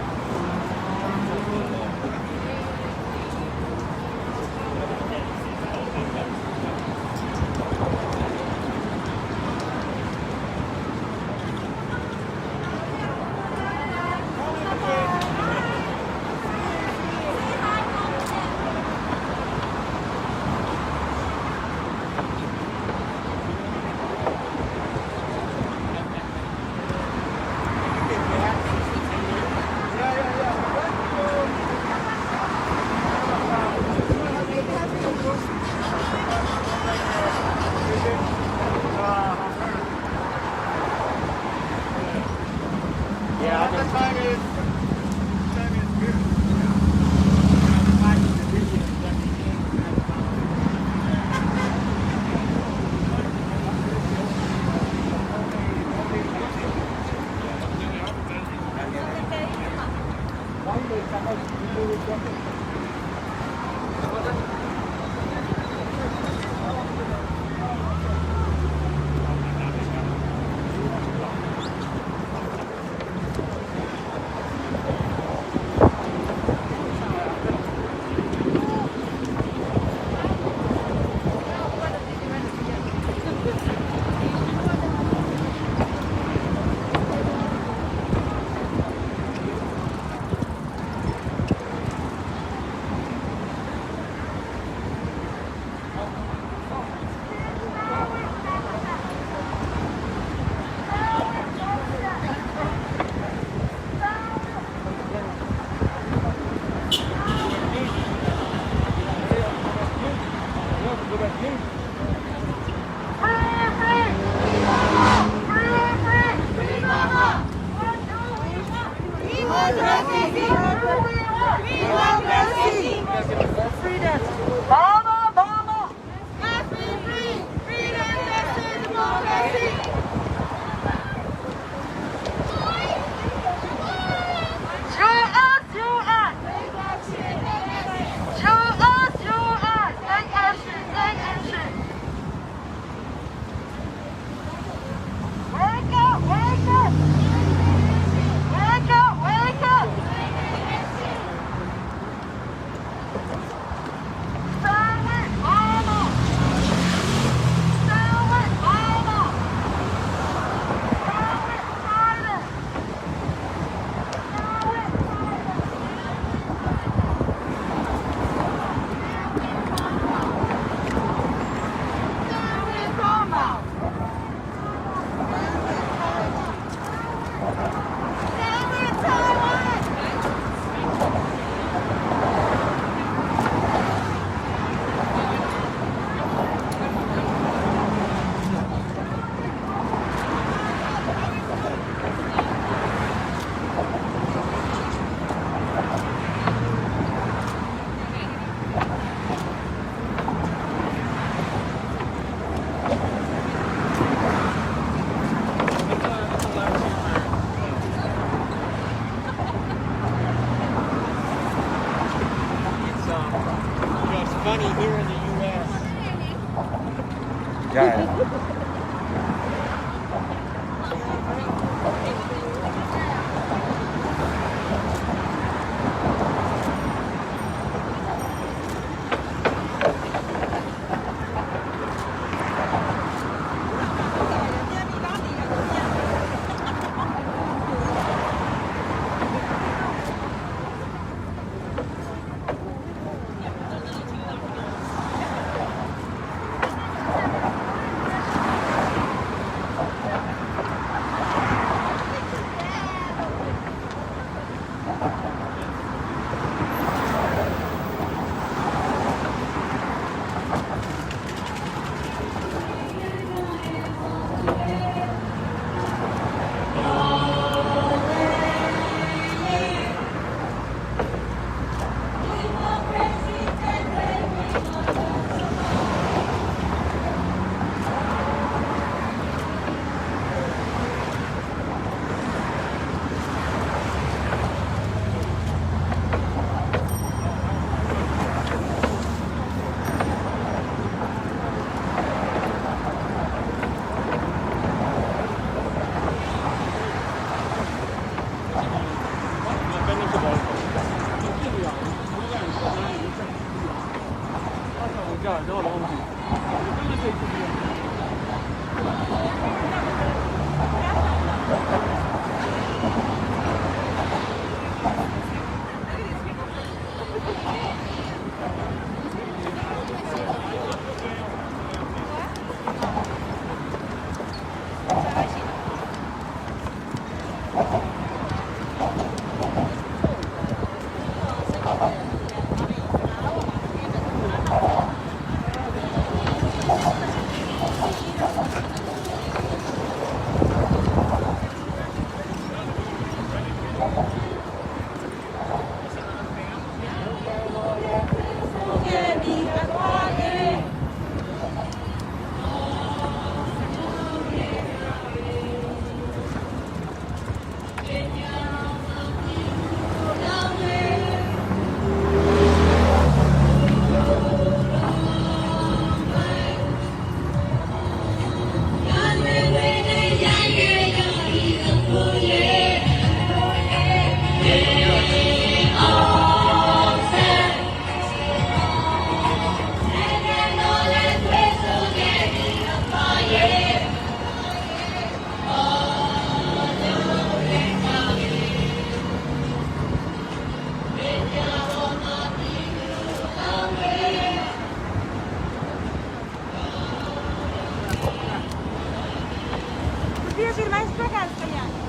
queria vir mais pra cá, se calhar.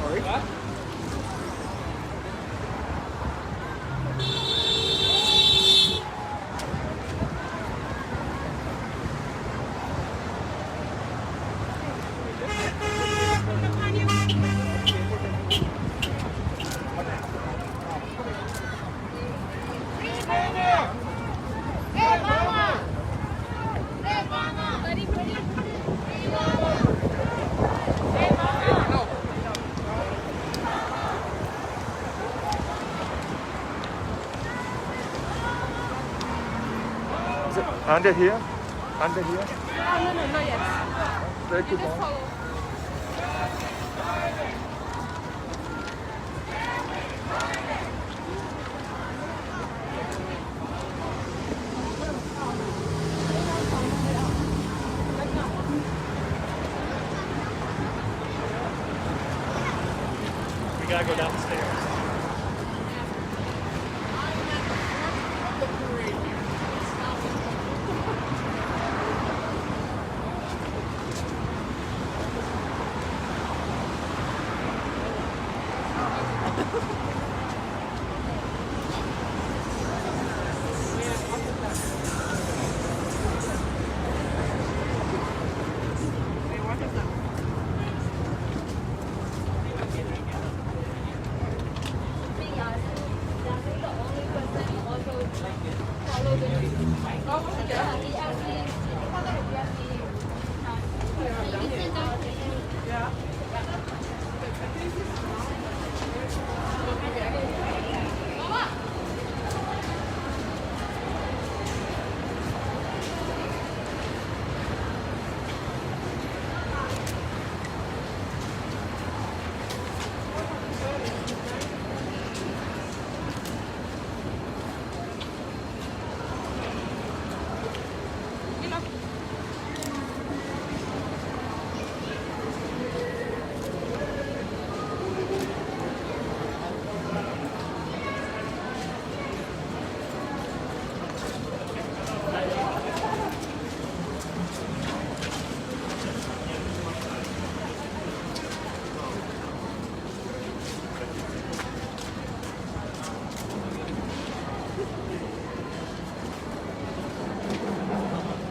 Sorry? What? Under here? Under here? No, not yet. Where to You just go? follow. We gotta go down the stairs.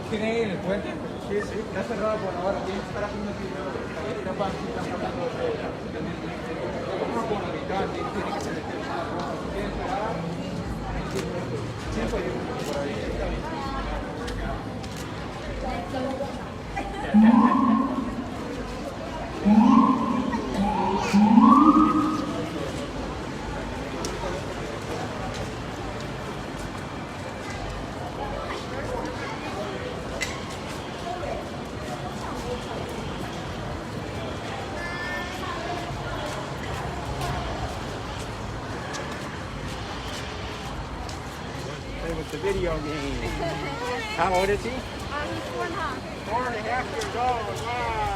¿Tiene ahí en el puente? Sí, sí, está cerrado por ahora. Tienes que estar haciendo aquí. Están hablando de como la mitad, tiene que ser si quieren parar, siempre por ahí. With the video game. How old is he? He's 4.5. 4.5 years old. Wow.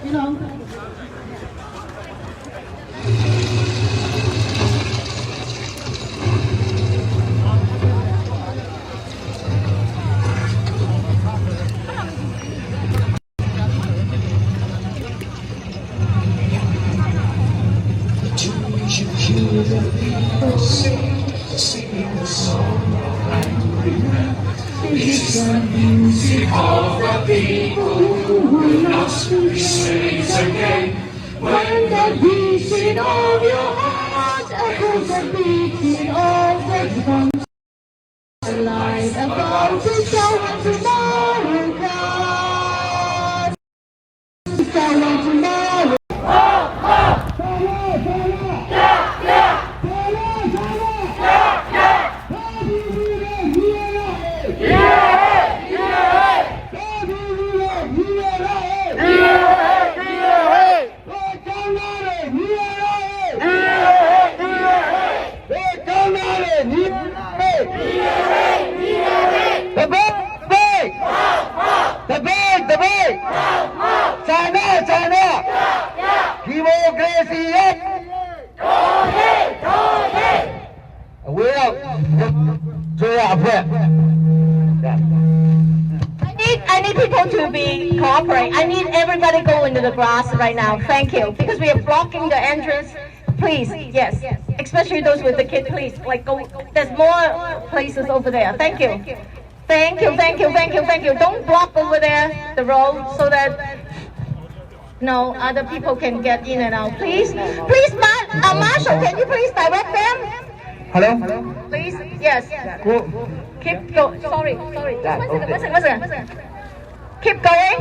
You know. You hear the people singing the song of angry men. It's the music of the people who will not be slaves again. When the beating of your heart echoes the beating of the drums, the light about to show when tomorrow comes. Show when tomorrow. I need people to be cooperate. I need everybody go into the grass right now. Thank you. Because we are blocking the entrance. Please, yes. Especially those with the kids, please. Like go, there's more places over there. Thank you. Thank you, thank you, thank you, thank you. Don't block over there the road so that other people can get in and out. Please, Marshall, can you please direct them? Hello? Please, yes. Keep going. Sorry. One second. Keep going.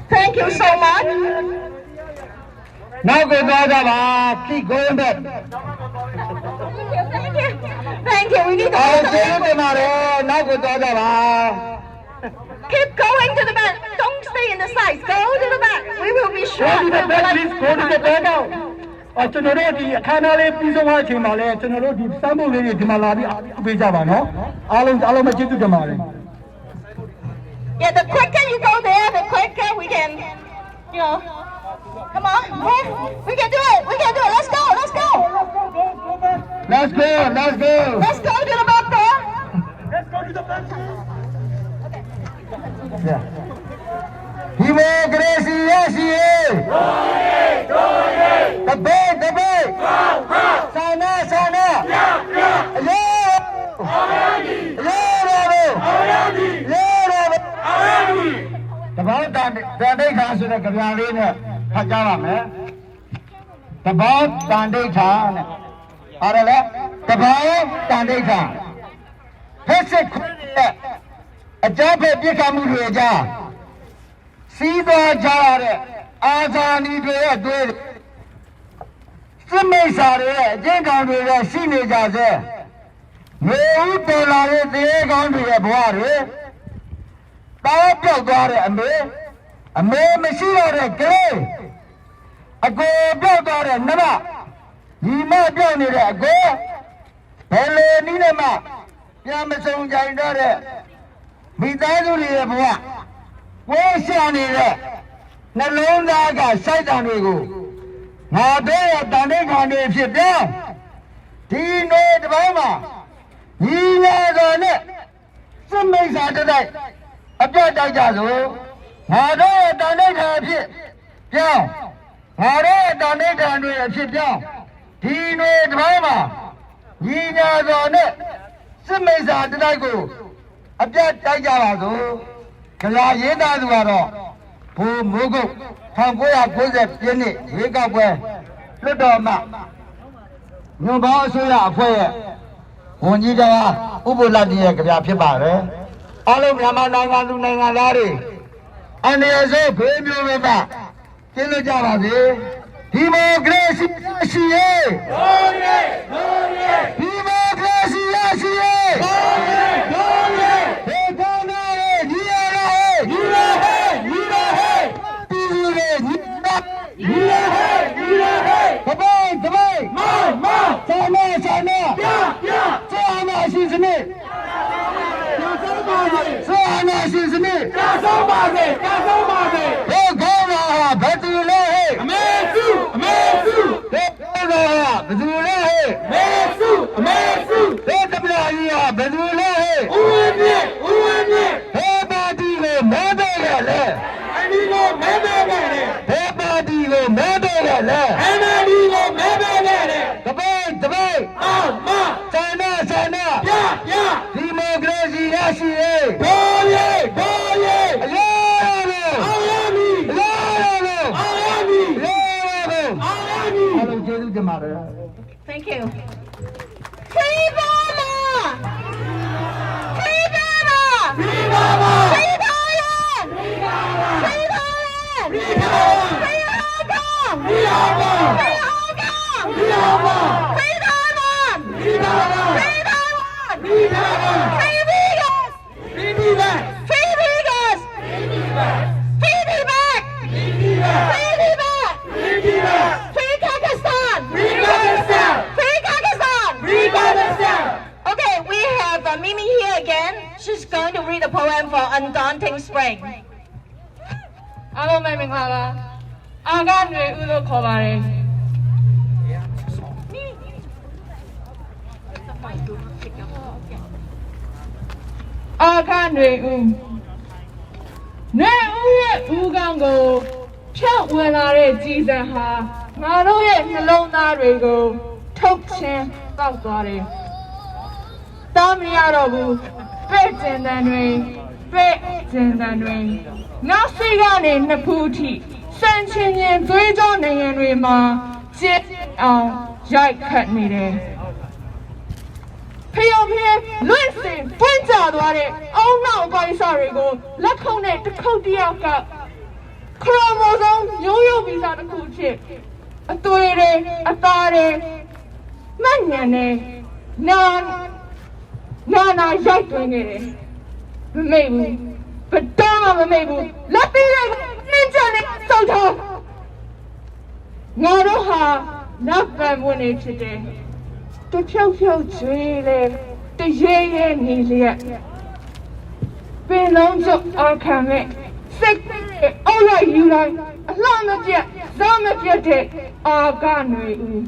Thank you so much. Now go back. Keep going back. Thank you. We need to keep going to the back. Don't stay in the sides. Go to the back. We will be sure. Go to the back, please. Go to the back now. ကျွန်တော်တို့ဒီအခမ်းအနားလေးပြီးဆုံးတဲ့အချိန်မှာလည်းကျွန်တော်တို့ဒီစမ်းဖို့လေးတွေဒီမှာလာပြီးပေးကြပါနော်အားလုံးပဲကျေးဇူးတင်ပါတယ် Yeah, the quicker you go there, the quicker we can, come on, move. We can do it. Let's go. Let's go. Let's go to the back there. Let's go to the back. Yeah. Democracy, yes, Debate. Sana. About Sunday Khan so the Kabyali ne Hajara me. About Sunday Khan. Arale, about Sunday Khan. Hesse a job at Bikamuja. See the Jare, Azani do. Some are Jengan with a senior. No people are there going to a boy. A mere machine or a clay. A go build or a number. You might be on it a go. Hello, Ninama. Yamason Jainore. Without a boy. Where's Yanni? Nalonda got sight on you. Now they are done on if you down. Do you know the Bama? You know on it. Some days after that. A bit like that, now they are done it. Down. Now they are done it and we sit down. Do you know the Bama? You know on it. Some days after that go. A bit like that, because I hear that. Poor Mugo, Tangoya Gozep, Yenny, Rigabwe, Ludoma. No Basoya, Foyer. Onida, Ubuladi, Yapibare. All of Yamana Nangari. And there's a baby river. Kilojavazi. Democracy, China. နာရှင်စနစ် ကြဆုံးပါစေကြဆုံးပါစေ ဘယ်ကောင်းတာဘယ်သူလဲဟဲ့ အမေစုအမေစု ဘယ်ကောင်းတာဘယ်သူလဲဟဲ့ အမေစုအမေစု ဘယ်ကမလာကြီးဟာဘယ်သူလဲဟဲ့ ဦးဝင်းမြင့်ဦးဝင်းမြင့် ဘယ်ပါတီကိုမဲပေးရလဲ အန်ဒီကိုမဲမဲခဲ့တယ် ဘယ်ပါတီကိုမဲပေးရလဲ အန်ဒီကိုမဲမဲခဲ့တယ် တပိတ်တပိတ် မ ဆန္ဒဆန္ဒ ပြပြ ဒီမိုကရေစီရရှိရေး ဒေါ်ရဲဒေါ်ရဲ အရေးလို့ အောင်ရမည် အရေးလို့ အောင်ရမည် အရေးလို့ အောင်ရမည် အားလုံးကျေးဇူးတင်ပါတယ် Thank you. Free Burma! Free Burma! Free Burma! Free Thailand! Free Thailand! Free Thailand! Free Thailand! Free Hong Kong! Free Hong Kong! Free Hong Kong! Free Hong Kong! Free Taiwan! Free Thailand! Free Taiwan! Free Thailand! Free Vegas! Free Tibet! Free Vegas! Free Tibet! Free Tibet! Free Tibet! Free Tibet! Free Tibet! Free Pakistan! Free Pakistan! Free Pakistan! Free Pakistan! Okay, we have Mimi here again. She's going to read a poem for Undaunting Spring. အားလုံးပဲမင်္ဂလာပါအာကຫນွေဦးလို့ခေါ်ပါတယ်အာကຫນွေဦးຫນွေဦးရဲ့ဦးခေါင်းကိုဖြောက်ဝင်လာတဲ့ကြည်စံဟာငါတို့ရဲ့နှလုံးသားတွေကိုထုတ်ချင်းတောက်သွားတယ်တားမရတော့ဘူးပဲ့ကျင်တန်တွေပဲ့ကျင်တန်တွေနောက်စိတ်ကနေနှစ်ဖူးထိစံချင်းရင်သွေးကြောနိုင်ငံတွေမှာကျင်းအောင်ရိုက်ခတ်နေတယ်ဖျော်ဖျဲလွင့်စင်ပွင့်ကြသွားတဲ့အုံနောက်ပိုင်စာတွေကိုလက်ခုပ်နဲ့တစ်ခုတ်တယောက်ကခရိုမိုဆိုးရိုးရိုးဗီဇတစ်ခုဖြစ်အသွေးတွေအသားတွေမှတ်ဉာဏ်နဲ့နာရိုက်သွင်းခဲ့တယ်မမေ့ဘူးဘယ်တော့မှမမေ့ဘူးလက်သေးတွေကိုနှင်းချနဲ့စောက်ထားငါတို့ဟာနောက်ပံဝင်နေဖြစ်တယ်တဖြုတ်ဖြုတ်ကျွေးလေတရဲရဲနေလျက်ပင်လုံးကျအခမ်းမဲ့စိတ်အောက်လိုက်ယူလိုက်အလှမပြတ်ဇောမပြတ်တဲ့အာကຫນွေဦး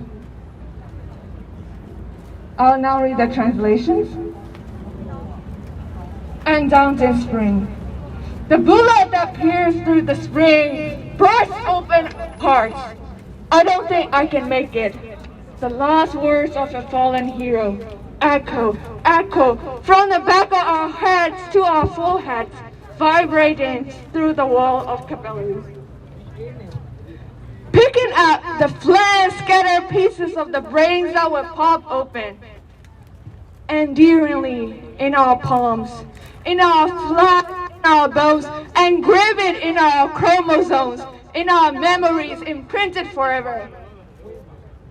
I'll now read the translations. Undaunted spring. The bullet that pierced through the spring bursts open hearts. I don't think I can make it. The last words of a fallen hero echo from the back of our heads to our foreheads, vibrating through the wall of capillaries. Picking up the flame scattered pieces of the brains that will pop open endearingly in our palms, in our flesh, in our bones, engraved in our chromosomes, in our memories, imprinted forever.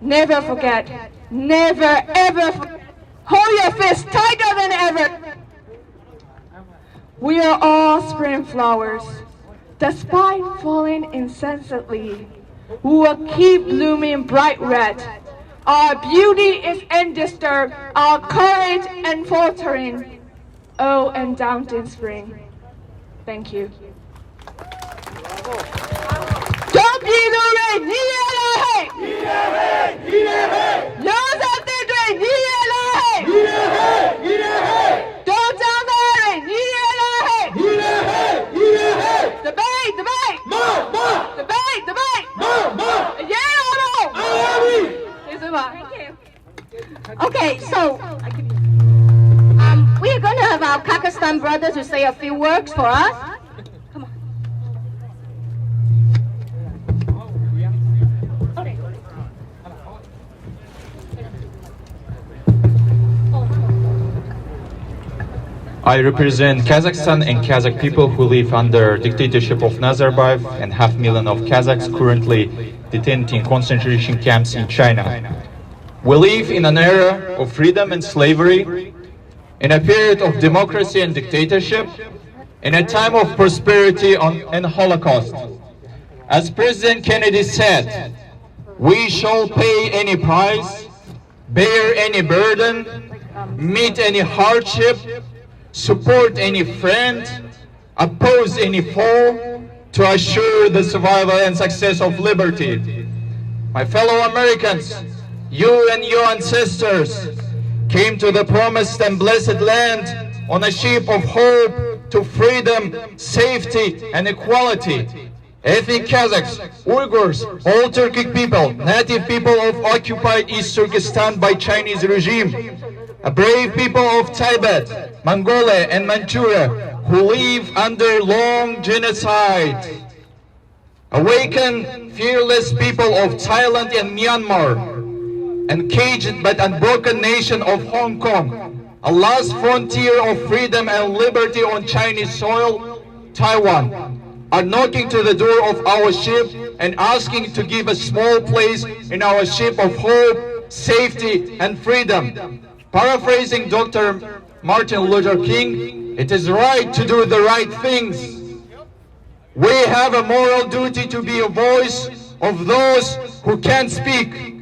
Never forget, never ever forget. Hold your fist tighter than ever. We are all spring flowers, despite falling insensately. We will keep blooming bright red. Our beauty is undisturbed, our courage unfaltering. Oh, undaunted spring. Thank you. Don't be the rain, Don't down the rain, Debate! Okay, so we are going to have our Pakistan brothers to say a few words for us. Come on. I represent Kazakhstan and Kazakh people who live under dictatorship of Nazarbayev and 500,000 of Kazakhs currently detained in concentration camps in China. We live in an era of freedom and slavery, in a period of democracy and dictatorship, in a time of prosperity and Holocaust. As President Kennedy said, we shall pay any price, bear any burden, meet any hardship, support any friend, oppose any foe to assure the survival and success of liberty. My fellow Americans, you and your ancestors came to the promised and blessed land on a ship of hope to freedom, safety, and equality. Ethnic Kazakhs, Uyghurs, all Turkic people, native people of occupied East Turkestan by Chinese regime, a brave people of Tibet, Mongolia, and Manchuria who live under long genocide. Awaken fearless people of Thailand and Myanmar, and caged but unbroken nation of Hong Kong, a last frontier of freedom and liberty on Chinese soil, Taiwan, are knocking to the door of our ship and asking to give a small place in our ship of hope, safety, and freedom. Paraphrasing Dr. Martin Luther King, it is right to do the right things. We have a moral duty to be a voice of those who can't speak,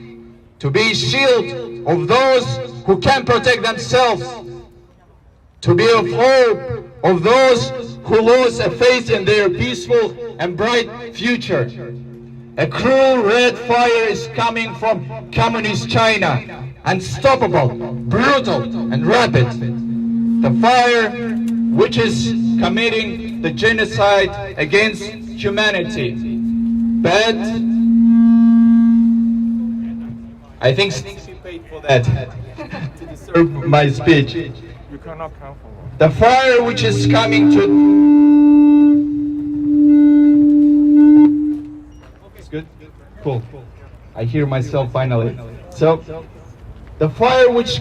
to be a shield of those who can't protect themselves, to be of hope of those who lose a faith in their peaceful and bright future. A cruel red fire is coming from communist China, unstoppable, brutal, and rapid. The fire which is committing the genocide against humanity. But I think Stacey paid for that to deserve my speech. You cannot count for one. The fire which is coming to... It's good? Cool. I hear myself finally. So, the fire which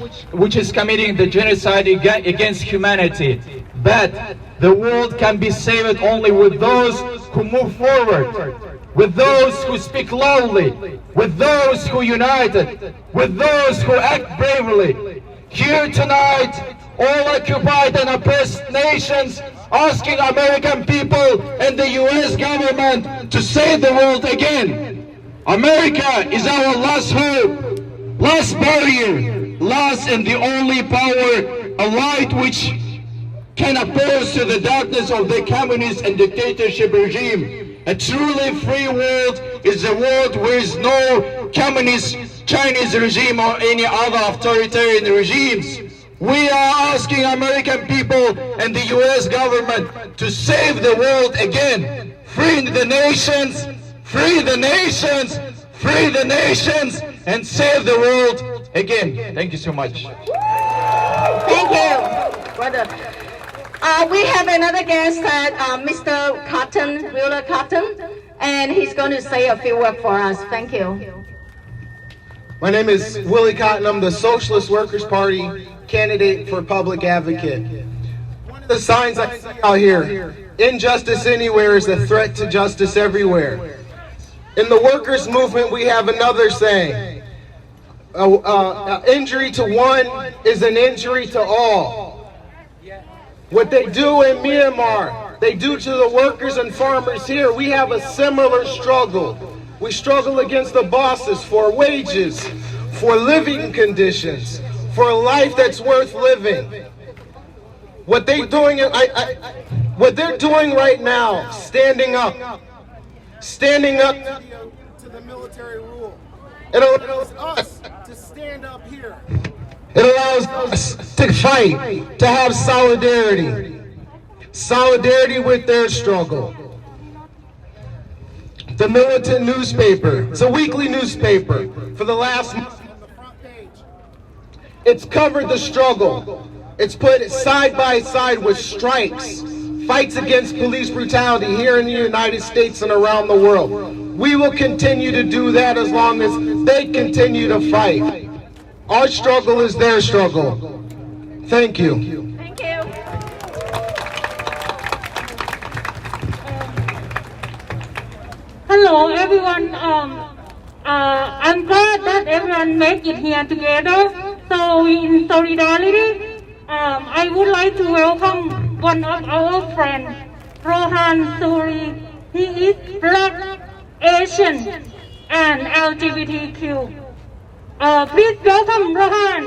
is committing the genocide against humanity. But the world can be saved only with those who move forward, with those who speak loudly, with those who united, with those who act bravely. Here tonight, all occupied and oppressed nations asking American people and the US government to save the world again. America is our last hope, last barrier, last and the only power, a light which can oppose to the darkness of the communist and dictatorship regime. A truly free world is a world where is no communist Chinese regime or any other authoritarian regimes. We are asking American people and the US government to save the world again. Free the nations, free the nations, free the nations, and save the world again. Thank you so much. Thank you, brother. We have another guest, Mr. Cotton, Wheeler Cotton, and he's going to say a few words for us. Thank you. My name is Willie Cotton. I'm the Socialist Workers' Party candidate for public advocate. One of the signs I see out here, injustice anywhere is a threat to justice everywhere. In the workers' movement, we have another saying, injury to one is an injury to all. What they do in Myanmar, they do to the workers and farmers here. We have a similar struggle. We struggle against the bosses for wages, for living conditions, for a life that's worth living. What they're doing right now, standing up to the military rule. It allows us to stand up here. It allows us to fight, to have solidarity. Solidarity with their struggle. The Militant newspaper, it's a weekly newspaper for the last month. It's covered the struggle. It's put side by side with strikes, fights against police brutality here in the United States and around the world. We will continue to do that as long as they continue to fight. Our struggle is their struggle. Thank you. Thank you. Hello, everyone. I'm glad that everyone made it here together. So, in solidarity, I would like to welcome one of our friends, Rohan Suri. He is Black, Asian, and LGBTQ. Please welcome Rohan.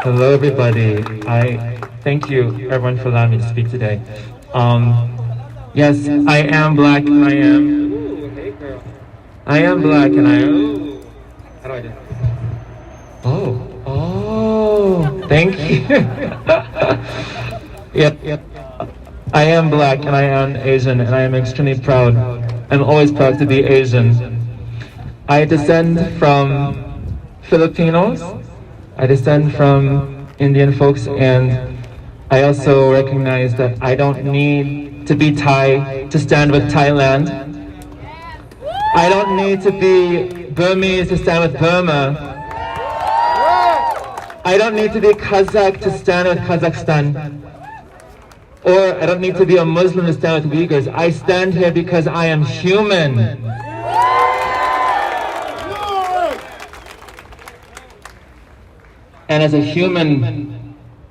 Hello, everybody. I thank you, everyone, for allowing me to speak today. Yes, I am black. I am black, and I am. How do I do? Oh, thank you. Yep. I am black, and I am Asian, and I am extremely proud. I'm always proud to be Asian. I descend from Filipinos. I descend from Indian folks, and I also recognize that I don't need to be Thai to stand with Thailand. I don't need to be Burmese to stand with Burma. I don't need to be Kazakh to stand with Kazakhstan. Or I don't need to be a Muslim to stand with Uyghurs. I stand here because I am human. And as a human,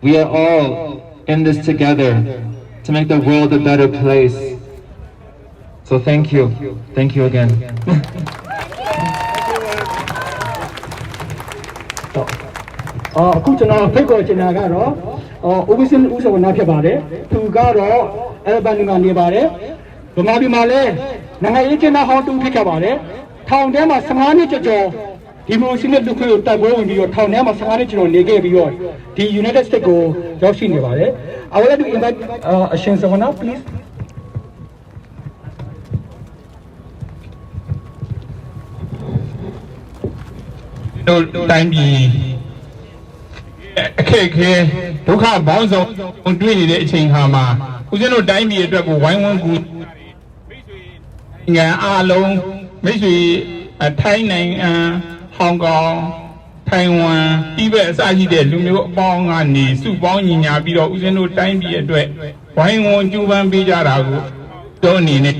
we are all in this together to make the world a better place. So thank you. Thank you again. အခုကျွန်တော်ဖိတ်ခေါ်ချင်တာကတော့ဦးစင်းဦးစောနာဖြစ်ပါတယ်သူကတော့အဲဘန်ကနေနေပါတယ်ဗမာပြည်မှာလည်းနိုင်ငံရေးကျင်းသားဟောင်းတူဖြစ်ခဲ့ပါတယ်ထောင်ထဲမှာ15နှစ်ကျော်ဒီမိုစီနဲ့လူခွေကိုတိုက်ပွဲဝင်ပြီးတော့ထောင်ထဲမှာ15နှစ်ကျော်နေခဲ့ပြီးတော့ဒီ United States ကိုရောက်ရှိနေပါတယ် I would like to invite Ashin Savana pleaseတိုင်းပြည်အခက်အခဲဒုက္ခပေါင်းစုံတွေ့နေတဲ့အချိန်ခါမှာဦးဇင်းတို့တိုင်းပြည်အတွက်ကိုဝိုင်းဝန်းကူငါအားလုံးမိတ်ဆွေထိုင်းနိုင်ငံဟောင်ကောင်ထိုင်ဝမ်တိဘက်အစရှိတဲ့လူမျိုးအပေါင်းကနေစုပေါင်းညီညာပြီးတော့ဦးဇင်းတို့တိုင်းပြည်အတွက်ဝိုင်းဝန်းကြိုးပမ်းပေးကြတာကိုတို့အနေနဲ့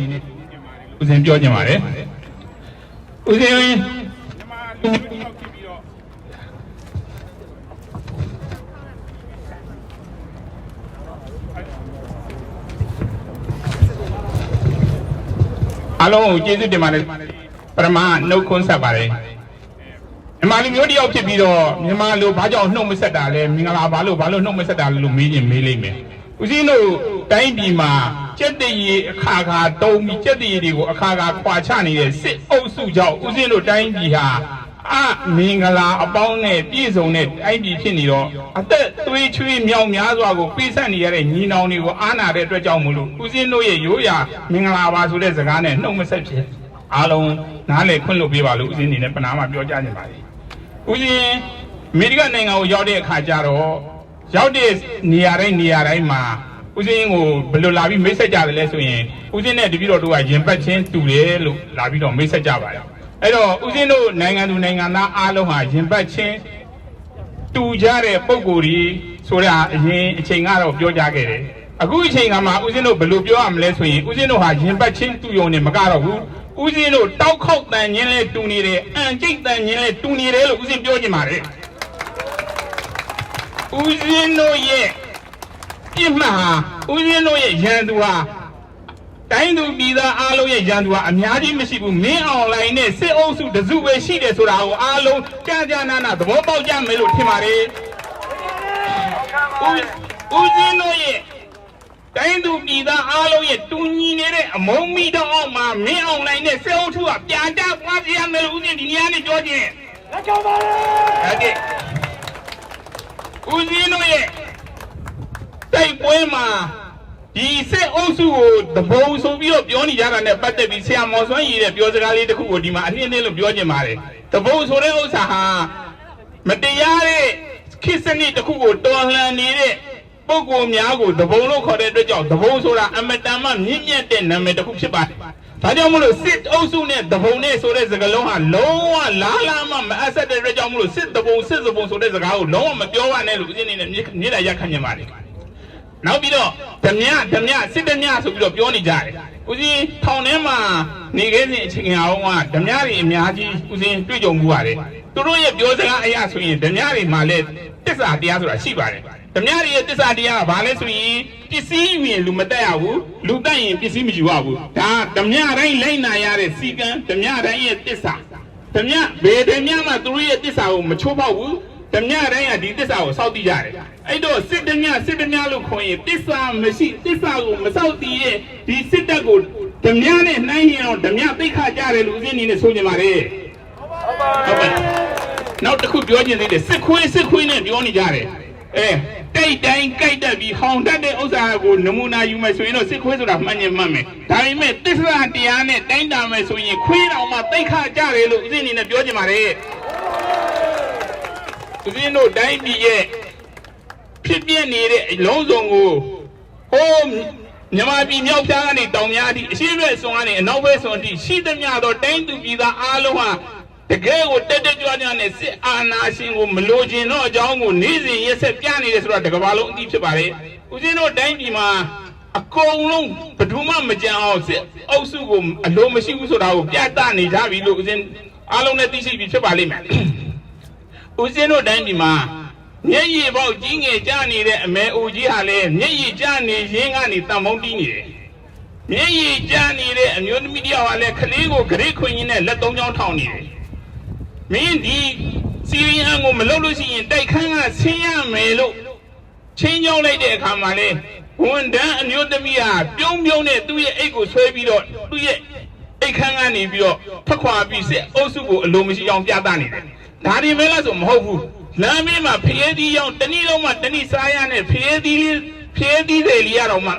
ဦးဇင်းပြောချင်ပါတယ်ဦးဇင်းအားလုံးကိုကျေးဇူးတင်ပါတယ်ပရမနှုတ်ခွန်းဆက်ပါတယ်မြန်မာလူမျိုးတယောက်ဖြစ်ပြီးတော့မြန်မာလူဘာကြောင့်နှုတ်မဆက်တာလဲမင်္ဂလာပါလို့ဘာလို့နှုတ်မဆက်တာလဲလို့မေးရင်မေးလိမ့်မယ်ဦးဇင်းတို့တိုင်းပြည်မှာကြက်တရေအခါခါတုံးပြီးကြက်တရေတွေကိုအခါခါခွာချနေတဲ့စစ်အုပ်စုကြောင့်ဦးဇင်းတို့တိုင်းပြည်ဟာမင်္ဂလာအပေါင်းနဲ့ပြည့်စုံတဲ့တိုင်းပြည်ဖြစ်နေတော့အသက်သွေးချွေးမြောက်များစွာကိုပေးဆက်နေရတဲ့ညီနောင်တွေကိုအားနာတဲ့အတွက်ကြောင့်မလို့ဦးဇင်းတို့ရဲ့ရိုးရာမင်္ဂလာပါဆိုတဲ့စကားနဲ့နှုတ်မဆက်ဖြစ်အားလုံးနားလည်ခွင့်လုပ်ပေးပါလို့ဦးဇင်းအနေနဲ့ပနာမပြောကြားနေပါတယ်ဦးဇင်းအမေရိကန်နိုင်ငံကိုရောက်တဲ့အခါကျတော့ရောက်တဲ့နေရာတိုင်းမှာဦးဇင်းကိုဘယ်လိုလာပြီးမိတ်ဆက်ကြတယ်လဲဆိုရင်ဦးဇင်းနဲ့တပည့်တော်တို့ကရင်ပတ်ချင်းတူတယ်လို့လာပြီးတော့မိတ်ဆက်ကြပါတယ်အဲ့တော့ဦးဇင်းတို့နိုင်ငံသူနိုင်ငံသားအားလုံးဟာရင်ပတ်ချင်းတူကြတဲ့ပုံကိုယ်ကြီးဆိုတာအရင်အချိန်ကတော့ပြောကြခဲ့တယ်အခုအချိန်ကမှဦးဇင်းတို့ဘယ်လိုပြောရမလဲဆိုရင်ဦးဇင်းတို့ဟာရင်ပတ်ချင်းတူရုံနဲ့မကတော့ဘူးဦးဇင်းတို့တောက်ခေါက်တန်ခြင်းလဲတူနေတယ်အန်ကျိတ်တန်ခြင်းလဲတူနေတယ်လို့ဦးဇင်းပြောချင်ပါတယ်ဦးဇင်းတို့ရဲ့ပြစ်မှတ်ဟာဦးဇင်းတို့ရဲ့ရန်သူဟာတိုင်းသူပြည်သားအားလုံးရဲ့ရန်သူဟာအများကြီးမရှိဘူးမင်းအွန်လိုင်းနဲ့စစ်အုပ်စုတစုပဲရှိတယ်ဆိုတာကိုအားလုံးကြားနာသဘောပေါက်ကြမယ်လို့ထင်ပါတယ်ဦးဇင်းတို့ရဲ့တိုင်းသူပြည်သားအားလုံးရဲ့တူညီနေတဲ့အမုံမီတော့အောက်မှာမင်းအွန်လိုင်းနဲ့စစ်အုပ်စုကပြန်ကြပွားပြရမယ်လို့ဦးဇင်းဒီနေရာနဲ့ပြောခြင်းလက်ချပါလေဟုတ်ကဲ့ဦးဇင်းတို့ရဲ့တိုက်ပွဲမှာဒီစစ်အုပ်စုကိုတဘုံဆိုပြီးတော့ပြောနေကြတာနဲ့ပတ်သက်ပြီးဆရာမော်စွမ်းရည်တဲ့ပြောစကားလေးတစ်ခုကိုဒီမှာအနှင်းလို့ပြောချင်ပါတယ်တဘုံဆိုတဲ့ဥစ္စာဟာမတရားတဲ့ခေတ်စနစ်တစ်ခုကိုတော်လှန်နေတဲ့ပုဂ္ဂိုလ်များကိုတဘုံလို့ခေါ်တဲ့အတွက်ကြောင့်တဘုံဆိုတာအမတန်မှမြင့်မြတ်တဲ့နာမည်တစ်ခုဖြစ်ပါတယ်ဒါကြောင့်မလို့စစ်အုပ်စုနဲ့တဘုံနဲ့ဆိုတဲ့စကားလုံးဟာလုံးဝလားမှမအပ်ဆက်တဲ့အတွက်ကြောင့်မလို့စစ်တဘုံဆိုတဲ့စကားကိုလုံးဝမပြောရနဲ့လို့ဦးဇင်းနေနဲ့မြေတားရက်ခံနေပါတယ်နောက်ပြီးတော့ဓမြစစ်ဓမြဆိုပြီးတော့ပြောနေကြတယ်ဦးဇင်းထောင်ထဲမှာနေခဲ့စဉ်အချိန်အောင်ကဓမြတွေအများကြီးဦးဇင်းတွေ့ကြုံမှုပါတယ်သူတို့ရဲ့ပြောစကားအရာဆိုရင်ဓမြတွေမှာလည်းတစ္ဆာတရားဆိုတာရှိပါတယ်ဓမြတွေရဲ့တစ္ဆာတရားကဘာလဲဆိုရင်ပစ္စည်းယူရင်လူမတက်ရဘူးလူတက်ရင်ပစ္စည်းမယူရဘူးဒါဓမြတိုင်းလိုက်နာရတဲ့စီကံဓမြတိုင်းရဲ့တစ္ဆာဓမြဘယ်ဓမြမှသူတို့ရဲ့တစ္ဆာကိုမချိုးဖောက်ဘူး ဓမြတိုင်းကဒီတစ္ဆာကိုစောက်တည်ကြတယ်အဲ့တော့စစ်ဓမြလို့ခေါ်ရင်တစ္ဆာမရှိတစ္ဆာကိုမစောက်တည်ရဲ့ဒီစစ်တပ်ကိုဓမြနဲ့နှိုင်းရင်တော့ဓမြသိခါကြတယ်လို့ဦးဇင်းအနေနဲ့ဆိုကြပါလေဟုတ်ပါနောက်တစ်ခုပြောချင်သေးတယ်စစ်ခွေးနဲ့ပြောနေကြတယ်တိုက်တိုင်းကြိုက်တတ်ပြီးဟောင်တတ်တဲ့ဥစ္စာကိုနမူနာယူမယ်ဆိုရင်တော့စစ်ခွေးဆိုတာမှန်ရင်မှန်မယ်ဒါပေမဲ့တစ္ဆာတရားနဲ့တိုင်းတာမယ်ဆိုရင်ခွေးတော်မှသိခါကြတယ်လို့ဦးဇင်းအနေနဲ့ပြောချင်ပါတယ်ဦးဇင်းတို့တိုင်းပြည်ရဲ့ဖြစ်ပြနေတဲ့အလုံးစုံကိုဟိုးမြန်မာပြည်မြောက်ဖြားကနေတောင်များအထိအရှိဘက်ဆွန်ကနေအနောက်ဘက်ဆွန်အထိရှိသမျှသောတိုင်းသူပြည်သားအားလုံးဟာတကယ်ကိုတက်ကြွနဲ့စစ်အာဏာရှင်ကိုမလိုချင်တော့အကြောင်းကိုနေ့စဉ်ရက်ဆက်ပြနေတယ်ဆိုတော့တကဘာလုံးအသိဖြစ်ပါလေဦးဇင်းတို့တိုင်းပြည်မှာအကုန်လုံးဘယ်သူမှမကြံအောင်စစ်အုပ်စုကိုအလိုမရှိဘူးဆိုတာကိုပြသနေကြပြီလို့ဦးဇင်းအားလုံးနဲ့သိရှိပြီးဖြစ်ပါလိမ့်မယ်ဦးဇင်းတို့တိုင်းပြည်မှာမျက်ရည်ပေါက်ကြီးငယ်ကြနေတဲ့အမဲအိုကြီးဟာလည်းမျက်ရည်ကျနေရင်းကနေတန်ဖုံးတီးနေတယ်မျက်ရည်ကျနေတဲ့အမျိုးသမီးတယောက်ဟာလည်းခလေးကိုဂရိခွင်ရင်းနဲ့လက်သုံးချောင်းထောင်နေတယ်မင်းဒီစီရီယန်ကိုမလုပ်လို့ရှိရင်တိုက်ခန်းကဆင်းရမယ်လို့ချင်းကြောင်းလိုက်တဲ့အခါမှာလေဝန်တန်းအမျိုးသမီးဟာပြုံးနဲ့သူ့ရဲ့အိတ်ကိုဆွဲပြီးတော့သူ့ရဲ့အိတ်ခန်းကနေပြီးတော့ထွက်ခွာပြီးစစ်အုပ်စုကိုအလိုမရှိအောင်ပြသနေတယ်ဒါဒီမဲလားဆိုမဟုတ်ဘူးလမ်းမေးမှာဖျဲသီးရောက်တနည်းလုံးမှတနည်းစားရနဲ့ဖျဲသီးတွေလီရတော့မှ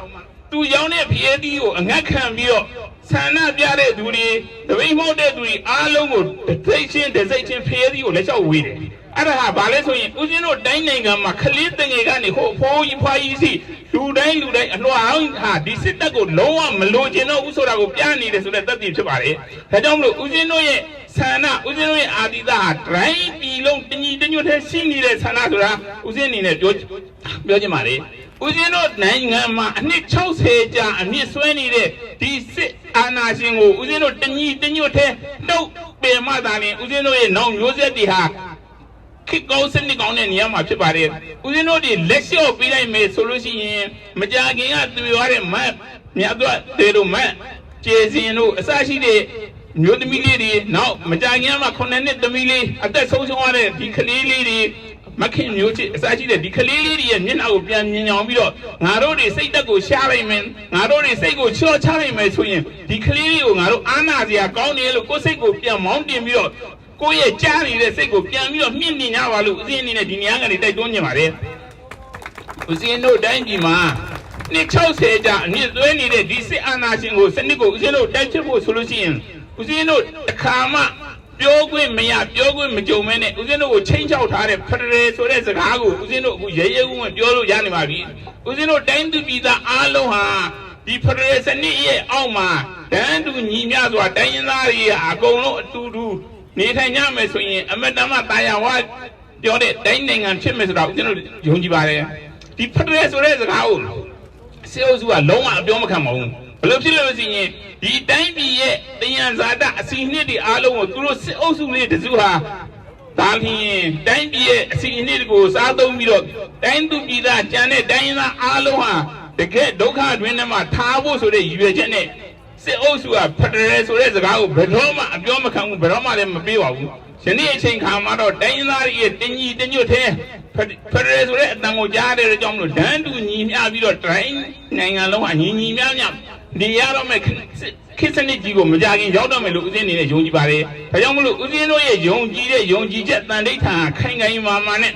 သူရောင်းတဲ့ဖျဲသီးကိုအငတ်ခံပြီးတော့ဆန္ဒပြတဲ့သူတွေတပိတ်မောက်တဲ့သူတွေအားလုံးကိုဒစိတ်ချင်းဖျဲသီးကိုလက်လျှောက်ဝေးတယ်အဲ့ဒါဟာဘာလဲဆိုရင်ဦးဇင်းတို့တိုင်းနိုင်ငံမှာခလေးတငယ်ကနေဟိုဖိုးကြီးဖွားကြီးစီလူတိုင်းအလွှာဟာဒီစစ်တပ်ကိုလုံးဝမလိုချင်တော့ဘူးဆိုတာကိုပြနေတယ်ဆိုတဲ့သက်သေဖြစ်ပါတယ်ဒါကြောင့်မလို့ဦးဇင်းတို့ရဲ့ဆန္ဒဦးဇင်းတို့ရဲ့အာတိသဟာတိုင်းပြည်လုံးတညီတညွတ်ထဲရှိနေတဲ့ဆန္ဒဆိုတာဦးဇင်းအနေနဲ့ပြောချင်ပါလေဦးဇင်းတို့နိုင်ငံမှာအနှစ်60ကြာအမြင့်ဆွဲနေတဲ့ဒီစစ်အာဏာရှင်ကိုဦးဇင်းတို့တညီတညွတ်ထဲနှုတ်ပယ်မှသာလျှင်ဦးဇင်းတို့ရဲ့နောက်မျိုးဆက်တွေဟာခေတ်ကောင်းစနစ်ကောင်းတဲ့နေရာမှာဖြစ်ပါတယ်ဦးဇင်းတို့တွေလက်လျှော့ပေးလိုက်မယ်ဆိုလို့ရှိရင်မကြာခင်ကတွေ့ရတဲ့မတ်မြတ်တို့တေတို့မတ်ကျေစင်တို့အစရှိတဲ့မျိုးသမီးလေးတွေနောက်မကြာခင်မှာ9နှစ်သမီးလေးအသက်ဆုံးရှုံးရတဲ့ဒီကလေးလေးတွေမခင်မျိုးချစ်အစရှိတဲ့ဒီကလေးလေးတွေရဲ့မျက်နှာကိုပြန်မြင်အောင်ပြီးတော့ငါတို့တွေစိတ်တက်ကိုရှားလိုက်မယ်ငါတို့တွေစိတ်ကိုချော့ချလိုက်မယ်ဆိုရင်ဒီကလေးလေးကိုငါတို့အာနာစရာကောင်းတယ်လို့ကိုယ်စိတ်ကိုပြန်မောင်းတင်ပြီးတော့ကိုယ့်ရဲ့ကြားနေတဲ့စိတ်ကိုပြန်ပြီးတော့မြင့်နေကြပါလို့ဦးဇင်းအနေနဲ့ဒီနေရာကနေတိုက်တွန်းနေပါတယ်ဦးဇင်းတို့တိုင်းပြည်မှာနှစ်60ကြာအမြင့်သွဲနေတဲ့ဒီစစ်အာဏာရှင်ကိုစနစ်ကိုဦးဇင်းတို့တိုက်ဖြစ်ဖို့ဆိုလို့ရှိရင်ဦးဇင်းတို့တစ်ခါမှပြောခွင့်မရပြောခွင့်မကြုံမဲနဲ့ဦးဇင်းတို့ကိုချိန်ချောက်ထားတဲ့ဖရယ်ဆိုတဲ့စကားကိုဦးဇင်းတို့အခုရဲရဲဝံ့ပြောလို့ရနေပါပြီဦးဇင်းတို့တိုင်းသူပြည်သားအားလုံးဟာဒီဖရယ်စနစ်ရဲ့အောက်မှာတန်းတူညီမျှစွာတိုင်းရင်းသားတွေအကုန်လုံးအတူတူနေထိုင်ကြမယ်ဆိုရင်အမတမတာယာဝါပြောတဲ့တိုင်းနိုင်ငံဖြစ်မယ်ဆိုတာဦးဇင်းတို့ယုံကြည်ပါတယ်ဒီဖရယ်ဆိုတဲ့စကားကိုစေအုပ်စုကလုံးဝအပြောမခံပါဘူးဘယ်လိုဖြစ်လို့ဆိုရင်ဒီတိုင်းပြည်ရဲ့တယံဇာတအစီအနှစ်တွေအားလုံးကိုသူတို့စစ်အုပ်စုလေးတစုဟာဒါလျင်တိုင်းပြည်ရဲ့အစီအနှစ်တွေကိုစားသုံးပြီးတော့တိုင်းသူပြည်သားကြံတဲ့တိုင်းရင်းသားအားလုံးဟာတကယ်ဒုက္ခတွင်ထဲမှာထားဖို့ဆိုတဲ့ရည်ရွယ်ချက်နဲ့စစ်အုပ်စုကဖက်ဒရယ်ဆိုတဲ့စကားကိုဘယ်တော့မှအပြောမခံဘူးဘယ်တော့မှလည်းမပေးပါဘူးယနေ့အချိန်ခါမှာတော့တိုင်းရင်းသားတွေရဲ့တင်ကြီးတညွတ်သေးဖက်ဒရယ်ဆိုတဲ့အတန်ကိုကြားတဲ့အကြောင်းလို့ဒန်းတူညီမျှပြီးတော့တိုင်းနိုင်ငံလုံးအညီညီမျှမျှနေရတော့မဲ့ခေတ်စနစ်ကြီးကိုမကြခင်ရောက်တော့မယ်လို့ဦးဇင်းအနေနဲ့ယုံကြည်ပါတယ်ဒါကြောင့်မလို့ဦးဇင်းတို့ရဲ့ယုံကြည်တဲ့ယုံကြည်ချက်တန်ဋိဌာန်ခိုင်ခိုင်မာမာနဲ့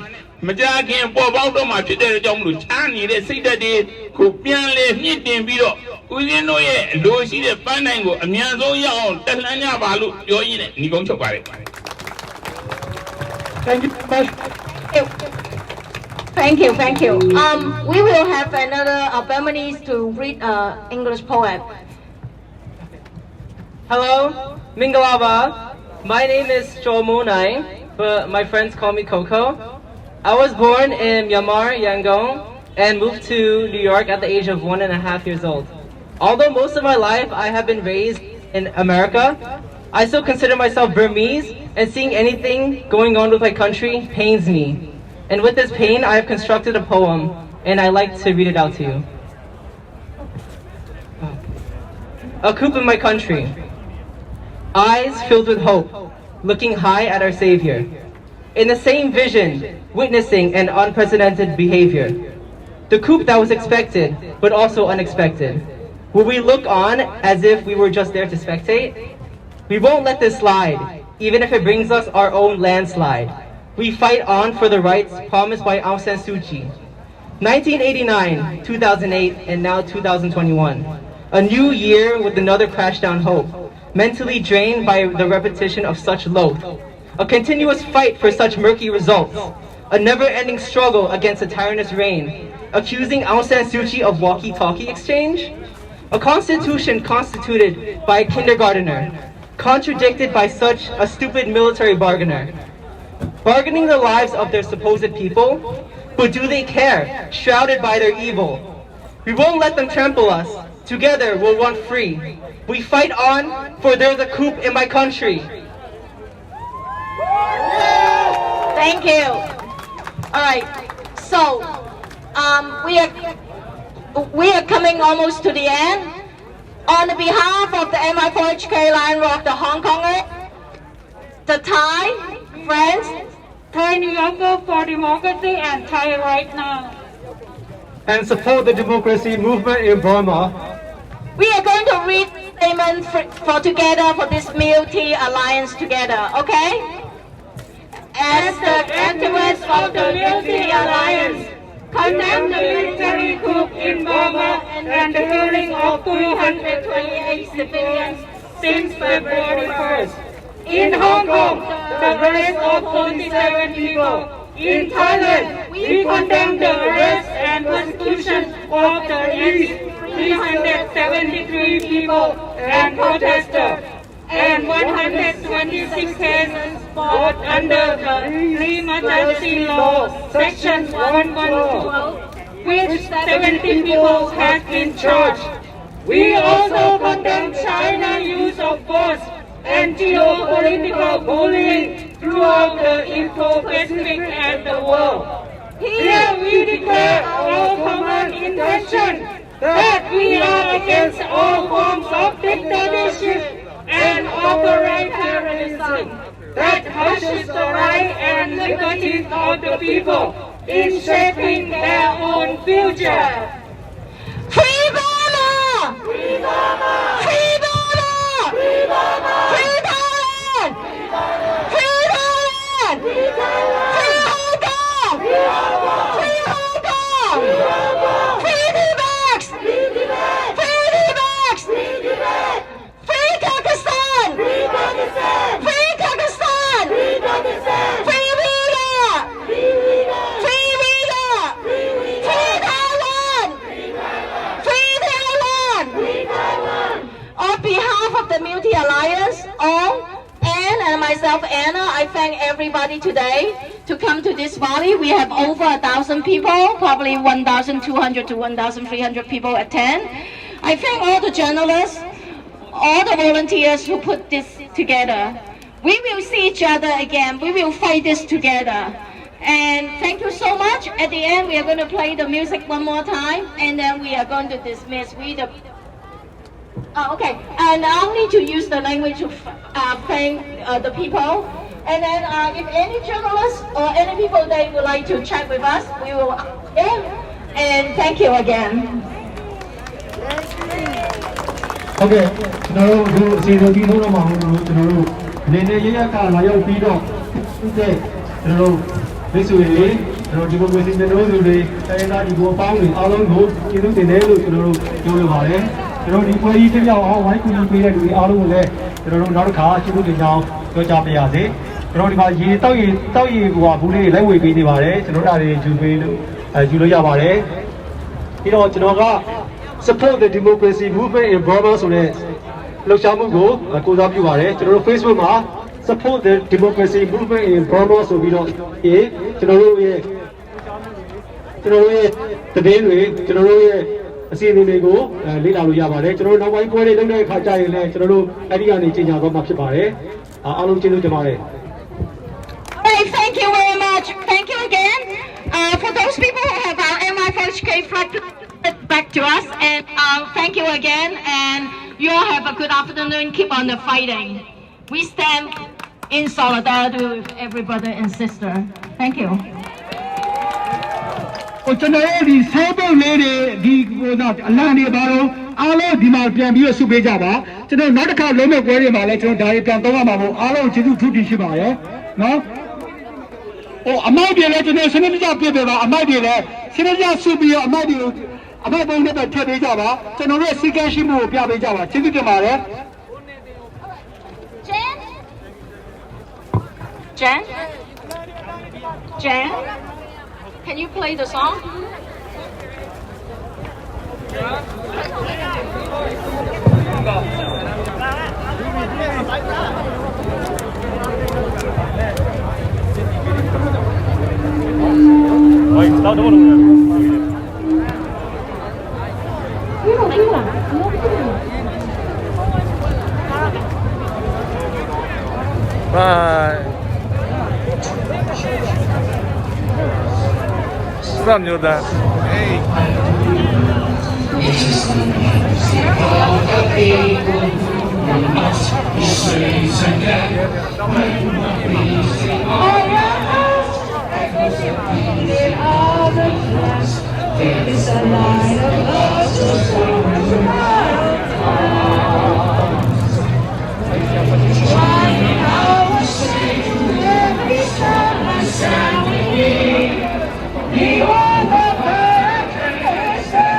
မကြခင်ပေါ်ပေါက်တော့မှဖြစ်တဲ့အကြောင်းမလို့ချားနေတဲ့စိတ်ဓာတ်တွေကိုပြန်လဲမြင့်တင်ပြီးတော့ဦးဇင်းတို့ရဲ့အလိုရှိတဲ့ပန်းနိုင်ကိုအမြန်ဆုံးရအောင်တက်လှမ်းကြပါလို့ပြောရင်းနဲ့ညီကုန်းချုပ်ပါတယ် Thank you very much. Thank you. We will have another Burmese to read English poem. Hello, Mingalaba. My name is Chomonai, but my friends call me Coco. I was born in Myanmar, Yangon, and moved to New York at the age of 1.5 years old. Although most of my life I have been raised in America, I still consider myself Burmese, and seeing anything going on with my country pains me. And with this pain, I have constructed a poem, and I like to read it out to you. A coup in my country. Eyes filled with hope, looking high at our Savior. in the same vision, witnessing an unprecedented behavior. The coup that was expected, but also unexpected. Will we look on as if we were just there to spectate? We won't let this slide, even if it brings us our own landslide. We fight on for the rights promised by Aung San Suu Kyi. 1989, 2008, and now 2021. A new year with another crashdown hope, mentally drained by the repetition of such loath. A continuous fight for such murky results. A never-ending struggle against a tyrannous reign, accusing Aung San Suu Kyi of walkie-talkie exchange. A constitution constituted by a kindergartner, contradicted by such a stupid military bargainer. Bargaining the lives of their supposed people, but do they care, shrouded by their evil? We won't let them trample us, together we'll run free. We fight on, for there's a coup in my country. Thank you. All right, so we are coming almost to the end. On behalf of the MI4HK Lion Rock, the Hong Konger, the Thai friends, Thai New Yorker for democracy and Thai right now, and support the democracy movement in Burma. We are going to read statements for together for this multi alliance together, okay? As the activists of the multi alliance condemn the military coup in Burma and the killing of 228 civilians since February 1st. In Hong Kong, the arrest of 47 people. In Thailand, we condemn the arrest and persecution of the least 373 people and protesters, and 126 cases brought under the Emergency Law, Section 112, which 70 people have been charged. We also condemn China's use of force and geopolitical bullying throughout the Indo-Pacific and the world. Here we declare our common intention that we are against all forms of dictatorship and authoritarianism that hushes the right and liberties of the people in shaping their own future. Free Burma! Free Burma! Free Burma! Free Burma! Free Thailand! Free Thailand! Free Thailand! Free Hong Kong! Free Hong Kong! Free Hong Kong! Free Hong Kong! Free Tibet! Free Tibet! Free Tibet! Free Tibet! Free Pakistan! Free Pakistan! Free Pakistan! Free Pakistan! Free Uyghur! Free Uyghur! Free Uyghur! Free Uyghur! Free Taiwan! Free Taiwan! Free Taiwan! Free Taiwan! On behalf of the Multi Alliance, Anne and myself, Anna, I thank everybody today to come to this rally. We have over 1,000 people, probably 1,200 to 1,300 people attend. I thank all the journalists, all the volunteers who put this together. We will see each other again. We will fight this together. And thank you so much. At the end, we are going to play the music one more time, and then we are going to dismiss. Okay, and I'll need to use the language to thank the people. And then if any journalists or any people that would like to chat with us, we will and thank you again. Okay, ကျွန်တော်တို့အစီအစဉ်ပြီးဆုံးတော့မှာကျွန်တော်တို့အနေနဲ့ရရကလာရောက်ပြီးတော့ကျွန်တော်တို့မိတ်ဆွေတွေကျွန်တော်ဒီမိုကရေစီမျိုးစုတွေတိုင်းသားဒီဘောအပေါင်းတွေအားလုံးကိုကျေးဇူးတင်တယ်လို့ကျွန်တော်တို့ပြောလိုပါတယ်ကျွန်တော်ဒီပွဲကြီးပြပြအောင်ဝိုင်းကူညီပေးတဲ့လူတွေအားလုံးကိုလည်းကျွန်တော်တို့နောက်တစ်ခါကျေးဇူးတင်ကြောင်းပြောကြားပါရစေကျွန်တော်ဒီမှာရေတောက်ရေဟိုဟာဘူးလေးလိုက်ဝေပေးနေပါတယ်ကျွန်တော်ဒါတွေယူပေးလို့ယူလို့ရပါတယ်ပြီးတော့ကျွန်တော်ကsupport the democracy movement in Burma ဆိုတဲ့လှုပ်ရှားမှုကိုကိုးစားပြုပါတယ်ကျွန်တော်တို့ Facebook မှာ support the democracy movement in Burma ဆိုပြီးတော့ကျွန်တော်တို့ရဲ့သတင်းတွေကျွန်တော်တို့ရဲ့အစီအစဉ်တွေကိုလေ့လာလို့ရပါတယ်ကျွန်တော်တို့နောက်ပိုင်းပွဲတွေလုပ်တဲ့အခါကျရင်လည်းကျွန်တော်တို့အဲ့ဒီကနေကြီးညာသွားမှာဖြစ်ပါတယ်အားလုံးကျေးဇူးတင်ပါတယ် Alright, thank you very much. Thank you again. For those people who have our MI4HK flag back to us, and thank you again, and you all have a good afternoon. Keep on the fighting. We stand in solidarity with every brother and sister. Thank you. ကျွန်တော်တို့ဒီစောပုတ်လေးတွေဒီဟိုတော့အလံတွေပါတော့အားလုံးဒီမှာပြန်ပြီးဆုပေးကြပါကျွန်တော်နောက်တစ်ခါလုံးမဲ့ပွဲတွေမှာလည်းကျွန်တော်ဒါတွေပြန်သုံးရမှာမို့အားလုံးကျေးဇူးထူးတင်ရှိပါရယ်နော်ဟိုအမိုက်တွေလည်းကျွန်တော်စနစ်တကျပြည့်ပေးပါအမိုက်တွေလည်းစနစ်တကျဆုပြီးတော့အမိုက်တွေကိုအမိုက်ပုံးနဲ့ပဲထည့်ပေးကြပါကျွန်တော်တို့စီကံရှိမှုကိုပြပေးကြပါကျေးဇူးတင်ပါတယ် Jen, can you play the song? Bye. Stop your dance. Hey. There is a light of love so strong as a every time I sound with me. You are the perfect answer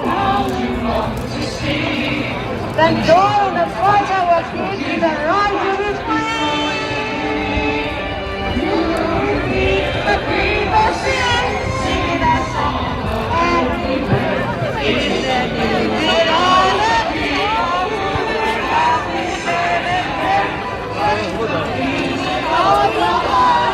all you want to see. Then joy on the fire will give you the right to be free. You will be the people singing that song. Happy birthday to you and all of you. Happy birthday to all your heart.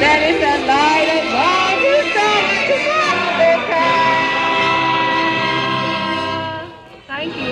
That is the light of God who shines the sky. Thank you.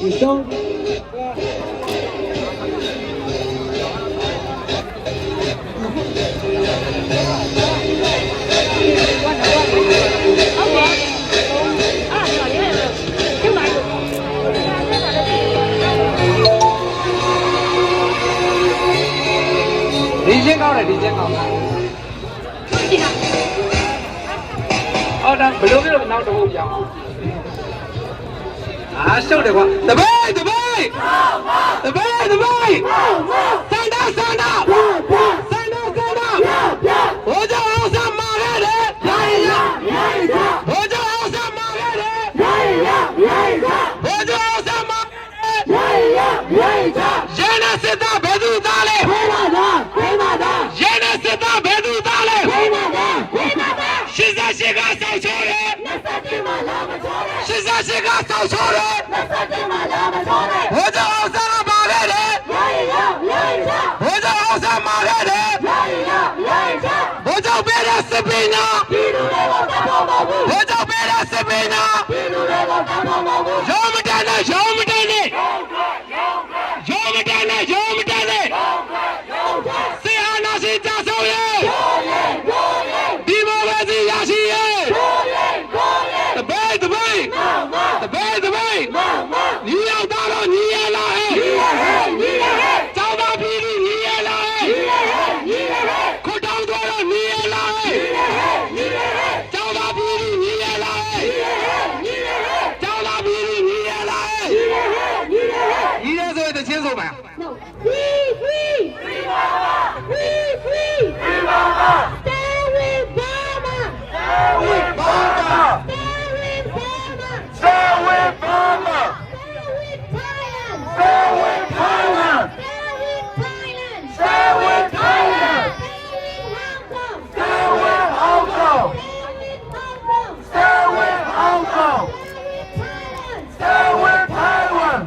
You don't. DJ 高了，DJ 高了。哦，那不溜溜闹着我讲。啊，收的话，准备，准备，准备，准备，三大，三大，三大，三大，我叫奥萨马盖的，我叫奥萨马盖的，我叫奥萨马盖的，人家是大白兔大嘞，人家是大白兔大嘞，现在是个小छो人。现在是个小छो人，我叫奥萨马盖的，我叫奥萨马盖的，我叫别的士兵呢，我叫别的士兵呢，有没得呢？有没得呢？有没得呢？有没得呢？谁还拿起大手耶？地莫为自压西耶？你要打了，你也来，找到比例你也来，可找多了你也来，找到比例你也来，找到比例你也来，一人所谓的牵手吧。Free Mama! Stay with Mama! Stay with Mama! Stay with Mama! Stay with Thailand! Stay with Thailand! Stay with Hong Kong! Stay with Hong Kong! Stay with Taiwan!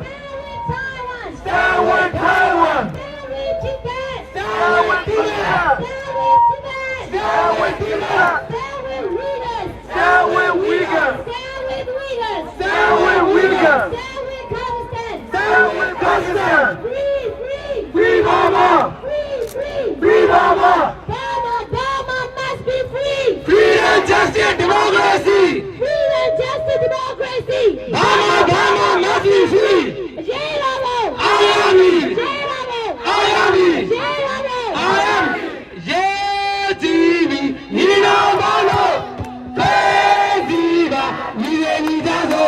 Stay with Taiwan! Stay with Tibet! Stay with Tibet! Stay with Uyghurs! Stay with Uyghurs! Stay with Pakistan! Free Mama! Free Mama! Burma must be free! Free and justice democracy! Free and justice democracy! Burma must be free! I am it! I am it! I am Yetivi! Nina Mano! Peziva! Nile Nidazo!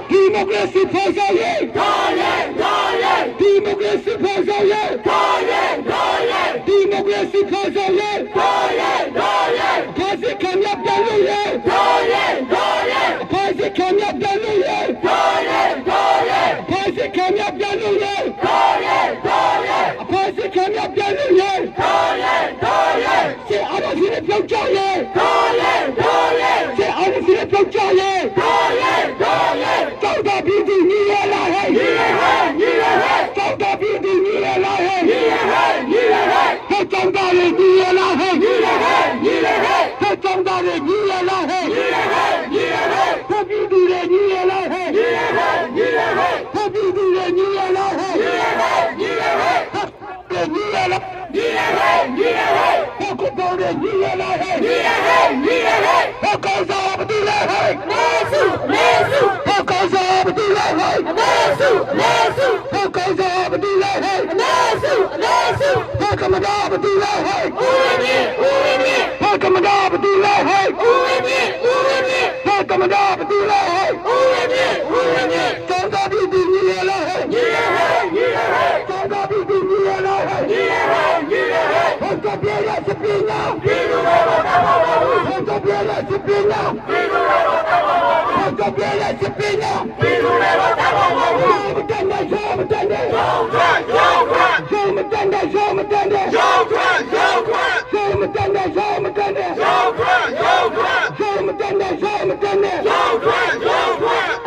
Democracy Plaza, Democracy Plaza, Democracy Plaza, Parti kamyap geliyor, Parti kamyap geliyor, Parti kamyap geliyor, Parti kamyap geliyor. တဲ့ညီရလားဟဲ့ညီရဟဲ့ညီရဟဲ့ဟောကောင်းစားမတူလဲဟဲ့မေစုဟောကောင်းစားမတူလဲဟဲ့မေစုဟောကောင်းစားမတူလဲဟဲ့မေစုဟောကမတော်မတူလဲဟဲ့ဦးဝင်းမြင့်ဟောကမတော်မတူလဲဟဲ့ဦးဝင်းမြင့်ဟောကမတော်မတူလဲဟဲ့ဦးဝင်းမြင့်ကောင်းစားပြီးညီရလားဟဲ့ညီရဟဲ့ကောင်းစားပြီးညီရလားဟဲ့ညီရဟဲ့ဟောကပြေရစပင်းနာပြည်သူတွေမတော်ပါဘူးဟောကပြေရစပင်းနာပြည်သူတွေမတော်ပါဘူးဟောကပြေရစပင်းနာပြည်သူတွေမတော်ပါဘူးမတန်တဲ့ရောမတန်တဲ့ရောမတန်တဲ့ရောမတန်တဲ့ရောမတန်တဲ့ရောမတန်တဲ့ရောမတန်တဲ့ရောမတန်တဲ့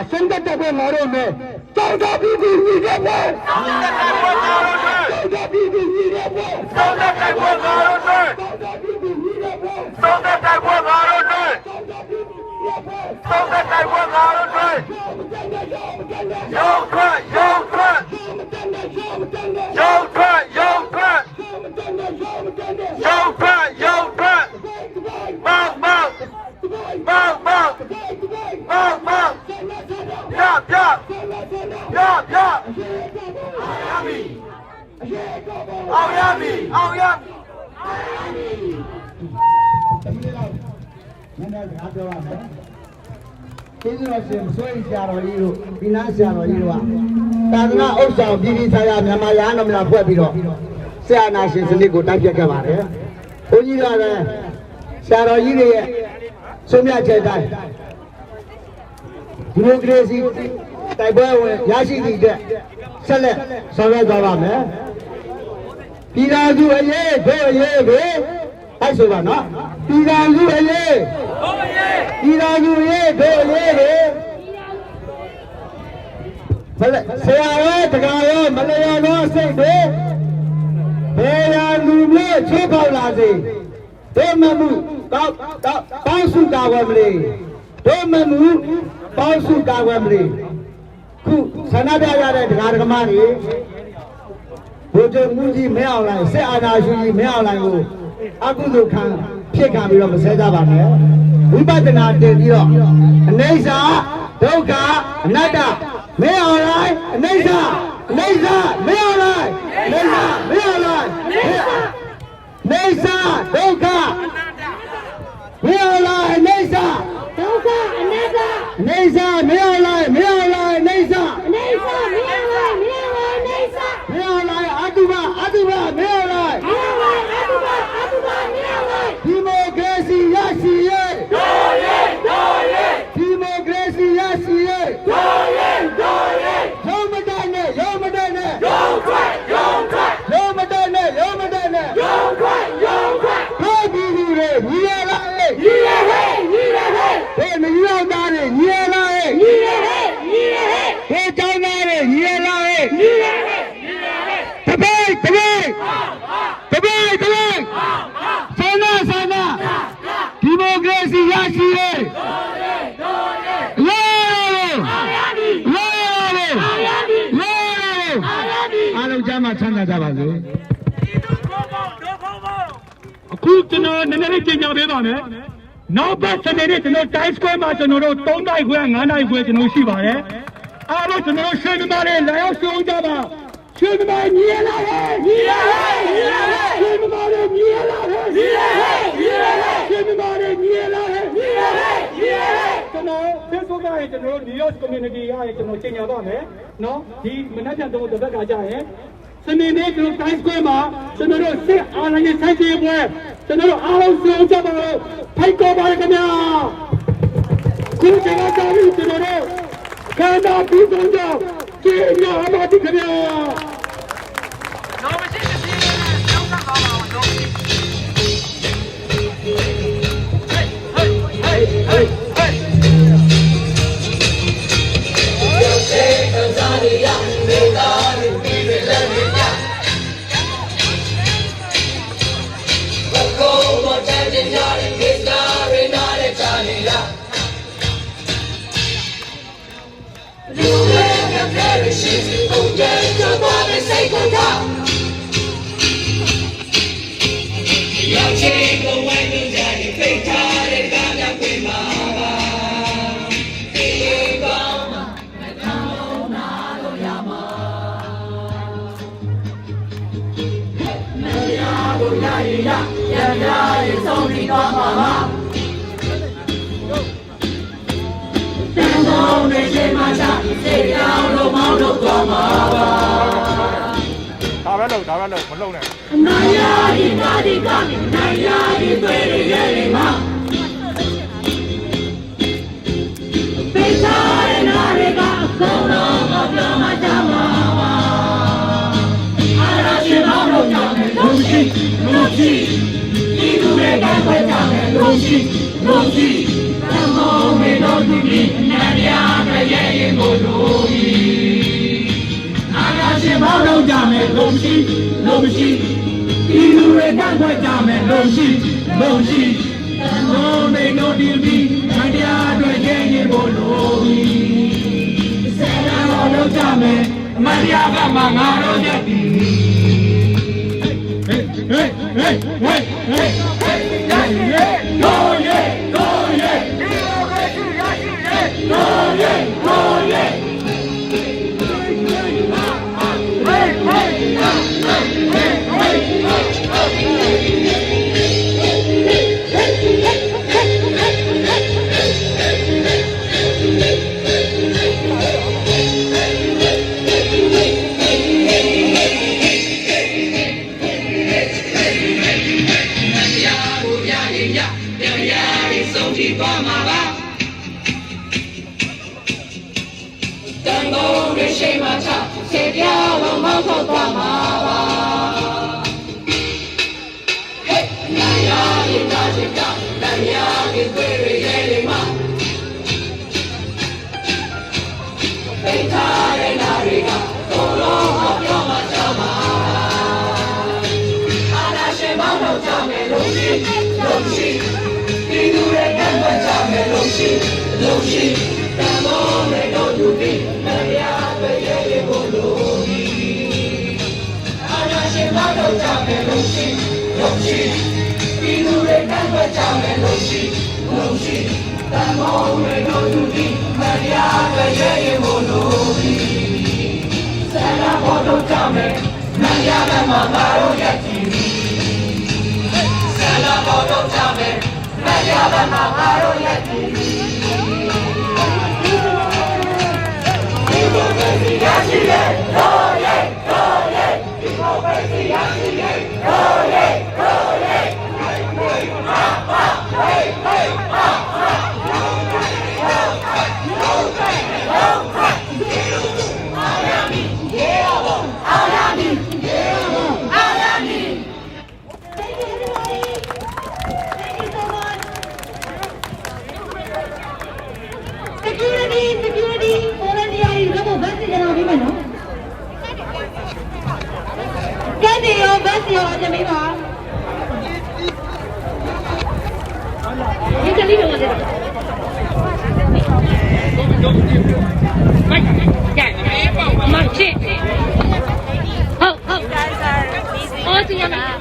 အစံတက်တဲ့မော်ရုံနဲ့တောင်းတပြီးပြီးညီတဲ့ဘယ်တောင်းတပြီးပြီးညီတဲ့ဘယ်တောင်းတပြီးပြီးညီတဲ့ဘယ်တောင်းတပြီးပြီးညီတဲ့ဘယ်တောင်းတပြီးပြီးညီတဲ့ဘယ်တောင်းတပြီးပြီးညီတဲ့ဘယ်တောင်းတပြီးပြီးညီတဲ့ဘယ်ရောမတန်တဲ့ရောမတန်တဲ့ရောမတန်တဲ့ရောမတန်တဲ့ရောမတန်တဲ့ရောမတန်တဲ့ရောမတန်တဲ့ရောမတန်တဲ့ရောမတန်မောက်မောက်အောင်ရမည်နည်းနည်းစကားပြောရမယ်ကျေးဇူးတော်ရှင်ဆွေးဆရာတော်ကြီးတို့ဒီနာဆရာတော်ကြီးတို့ကသာသနာဥစ္စာပြည်ပြည်ဆိုင်ရာမြန်မာရဟန်းတော်များဖွဲ့ပြီးတော့ဆရာနာရှင်စနစ်ကိုတိုက်ပြတ်ခဲ့ပါတယ်ဘုန်းကြီးကလည်းဆရာတော်ကြီးတွေရဲ့ဆုံးဖြတ်ချက်တိုင်းဒီမိုကရေစီတိုက်ပွဲဝင်ရရှိသည့်အတွက်ဆက်လက်ဆောင်ရွက်သွားပါမယ်ပြည်ထောင်စုအရေးတို့အရေးကိုအဲ့ဆိုပါနော်ပြည်ထောင်စုအရေးတို့အရေးပြည်ထောင်စုအရေးတို့အရေးကိုဆရာရောတကာရောမလျော်သောစိတ်တွေဘယ်ရာလူမျိုးချိုးဖောက်လာစေဒေမမှုတောင်းစုတာဝမလေးဒေမမှုတောင်းစုတာဝမလေးခုဆန္ဒပြရတဲ့တရားဓမ္မတွေဘုရားမူကြီးမဲအောင်လိုက်စစ်အာဏာရှင်ကြီးမဲအောင်လိုက်ကိုအကုသိုလ်ခံဖြစ်ခံပြီးတော့မဆဲကြပါနဲ့ဝိပဿနာတင်ပြီးတော့အနိစ္စဒုက္ခအနတ္တမဲအောင်လိုက်အနိစ္စမဲအောင်လိုက်အနိစ္စမဲအောင်လိုက်နေစာဒုက္ခမဲအောင်လိုက်နေစာဒုက္ခအနတ္တနေစာမဲအောင်လိုက်နေစာမဲအောင်လိုက်နေစာမဲအောင်လိုက်အတုပမဲအောင်လိုက်ဒီမိုကရေစီရရှိရေးဒီမိုကရေစီရရှိရေးရောမတန်နဲ့ရောမတန်နဲ့ရောမတန်နဲ့ဘာဒီလူတွေညီရလားညီရဟဲ့ဘယ်မညီအောင်သားတွေညီရလားဘယ်ကျောင်းသားတွေညီရလားတပိတ်ဆန္ဒဒီမိုကရေစီရရှိရေးအားလုံးကြားမှာချမ်းသာကြပါစေအခုကျွန်တော်နည်းနည်းလေးပြင်ပြပေးပါမယ်နောက်ပတ်စနေနေ့ကျွန်တော် Times Square မှာကျွန်တော်တို့3နိုင်ခွဲ5နိုင်ခွဲကျွန်တော်ရှိပါတယ်အားလုံးကျွန်တော်ရွှေမြန်မာတွေလာရောက်ဆောင်ကြပါရွှေမြန်မာညီရလားရွှေမြန်မာတွေညီရလားရွှေမြန်မာတွေညီရလားကျွန်တော် Facebook ကရင်ကျွန်တော် New York Community ကရင်ကျွန်တော်ချိန်ညာပါမယ်နော်ဒီမနက်ဖြန်တော့တစ်ပတ်ကကြာရင်စနေနေ့ကျွန်တော် Times Square မှာကျွန်တော်တို့စစ်အာဏာရှင်ဆိုင်ကြီးပွဲကျွန်တော်တို့အားလုံးဆောင်ကြပါလို့ဖိတ်ခေါ်ပါတယ်ခင်ဗျာခုချိန်ကကြာပြီကျွန်တော်တို့ခန္ဓာပြီးဆုံးကြောင်းကျေးဇူးအမှားတင်ခင်ဗျာ要这个。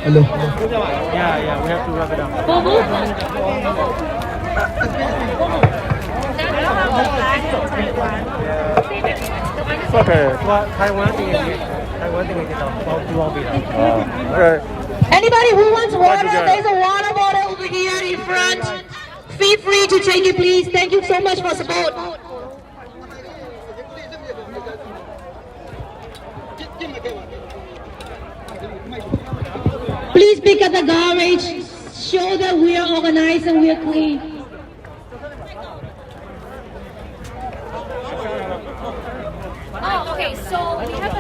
Hello. Yeah, we have to wrap it up. Okay. Taiwan thing is about 2 feet. Okay. Anybody who wants water, there's a water bottle over here in front. Feel free to take it, please. Thank you so much for support. Please pick up the garbage. Show that we are organized and we are clean. Oh, okay, so we have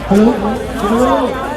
Hello.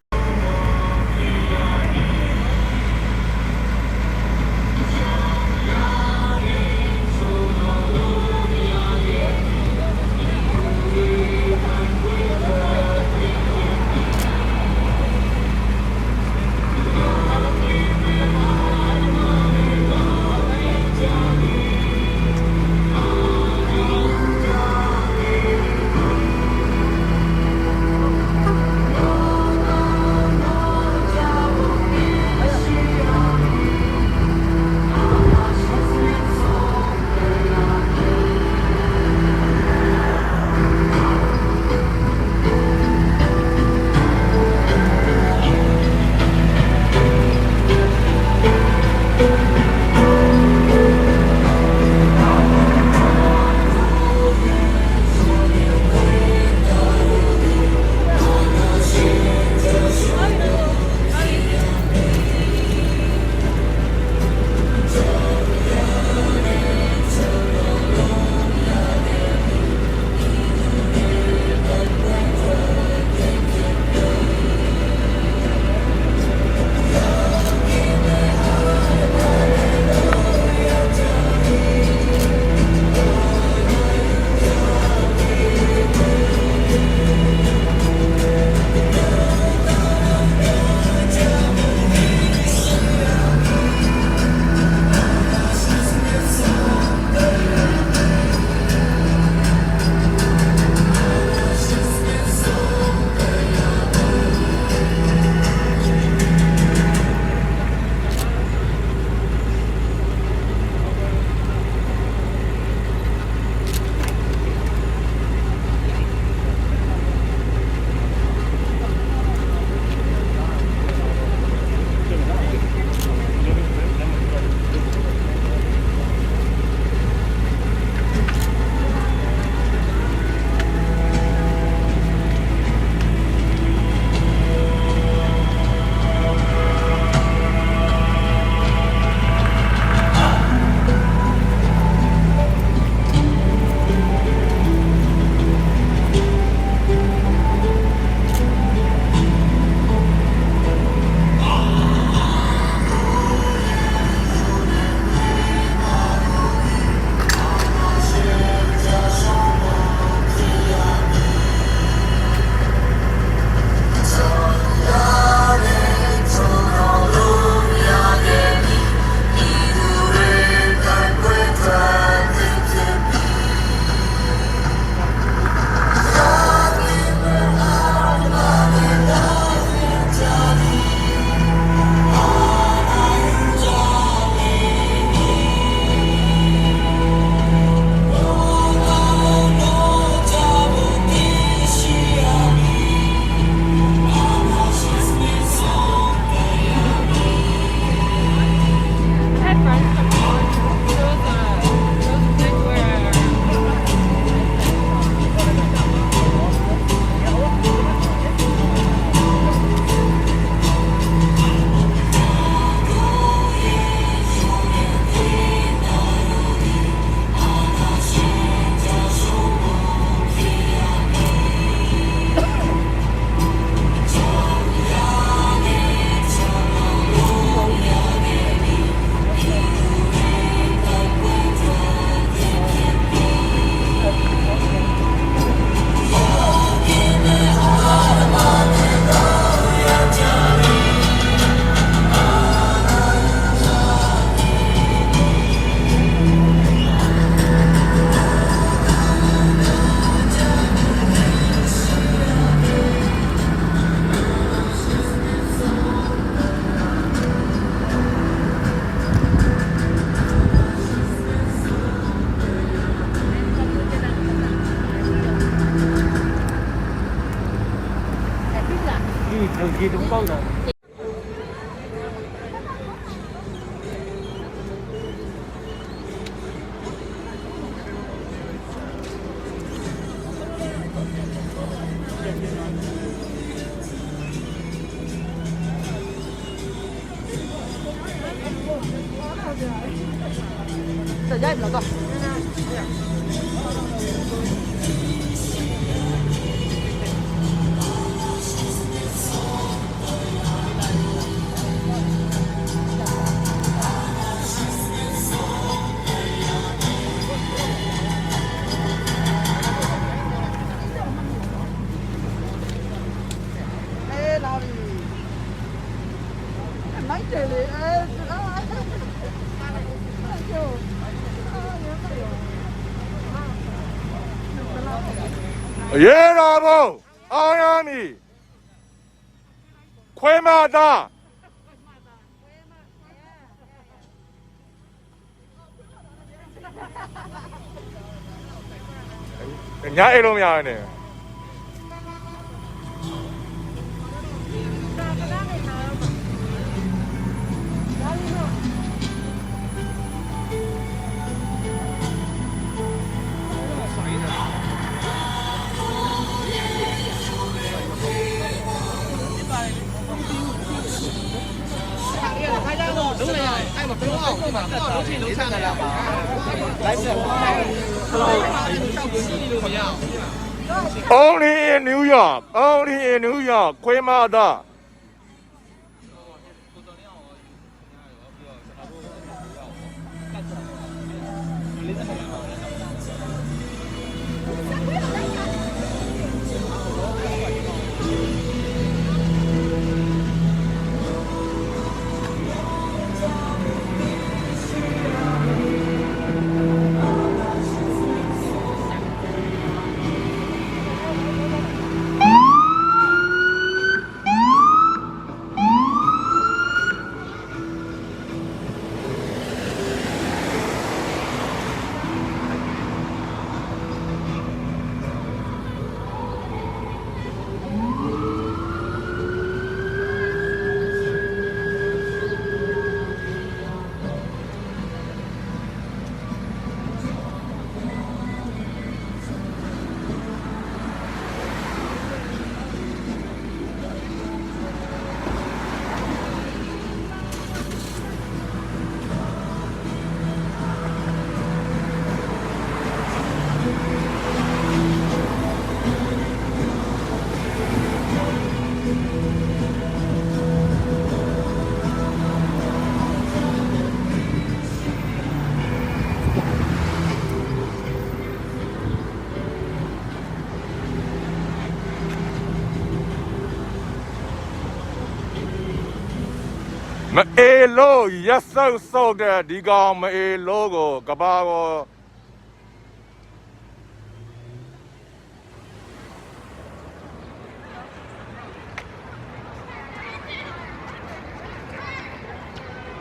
Gì đúng con rồi. Yeah, Rabo. I am he. Quemada. Nhà ai luôn nhà này. Đúng rồi, ai mà đúng không? Đúng thì đúng sang này là Only in New York. Only in New York. Quemada. Elo, yes, so that the gum elo go, gabago.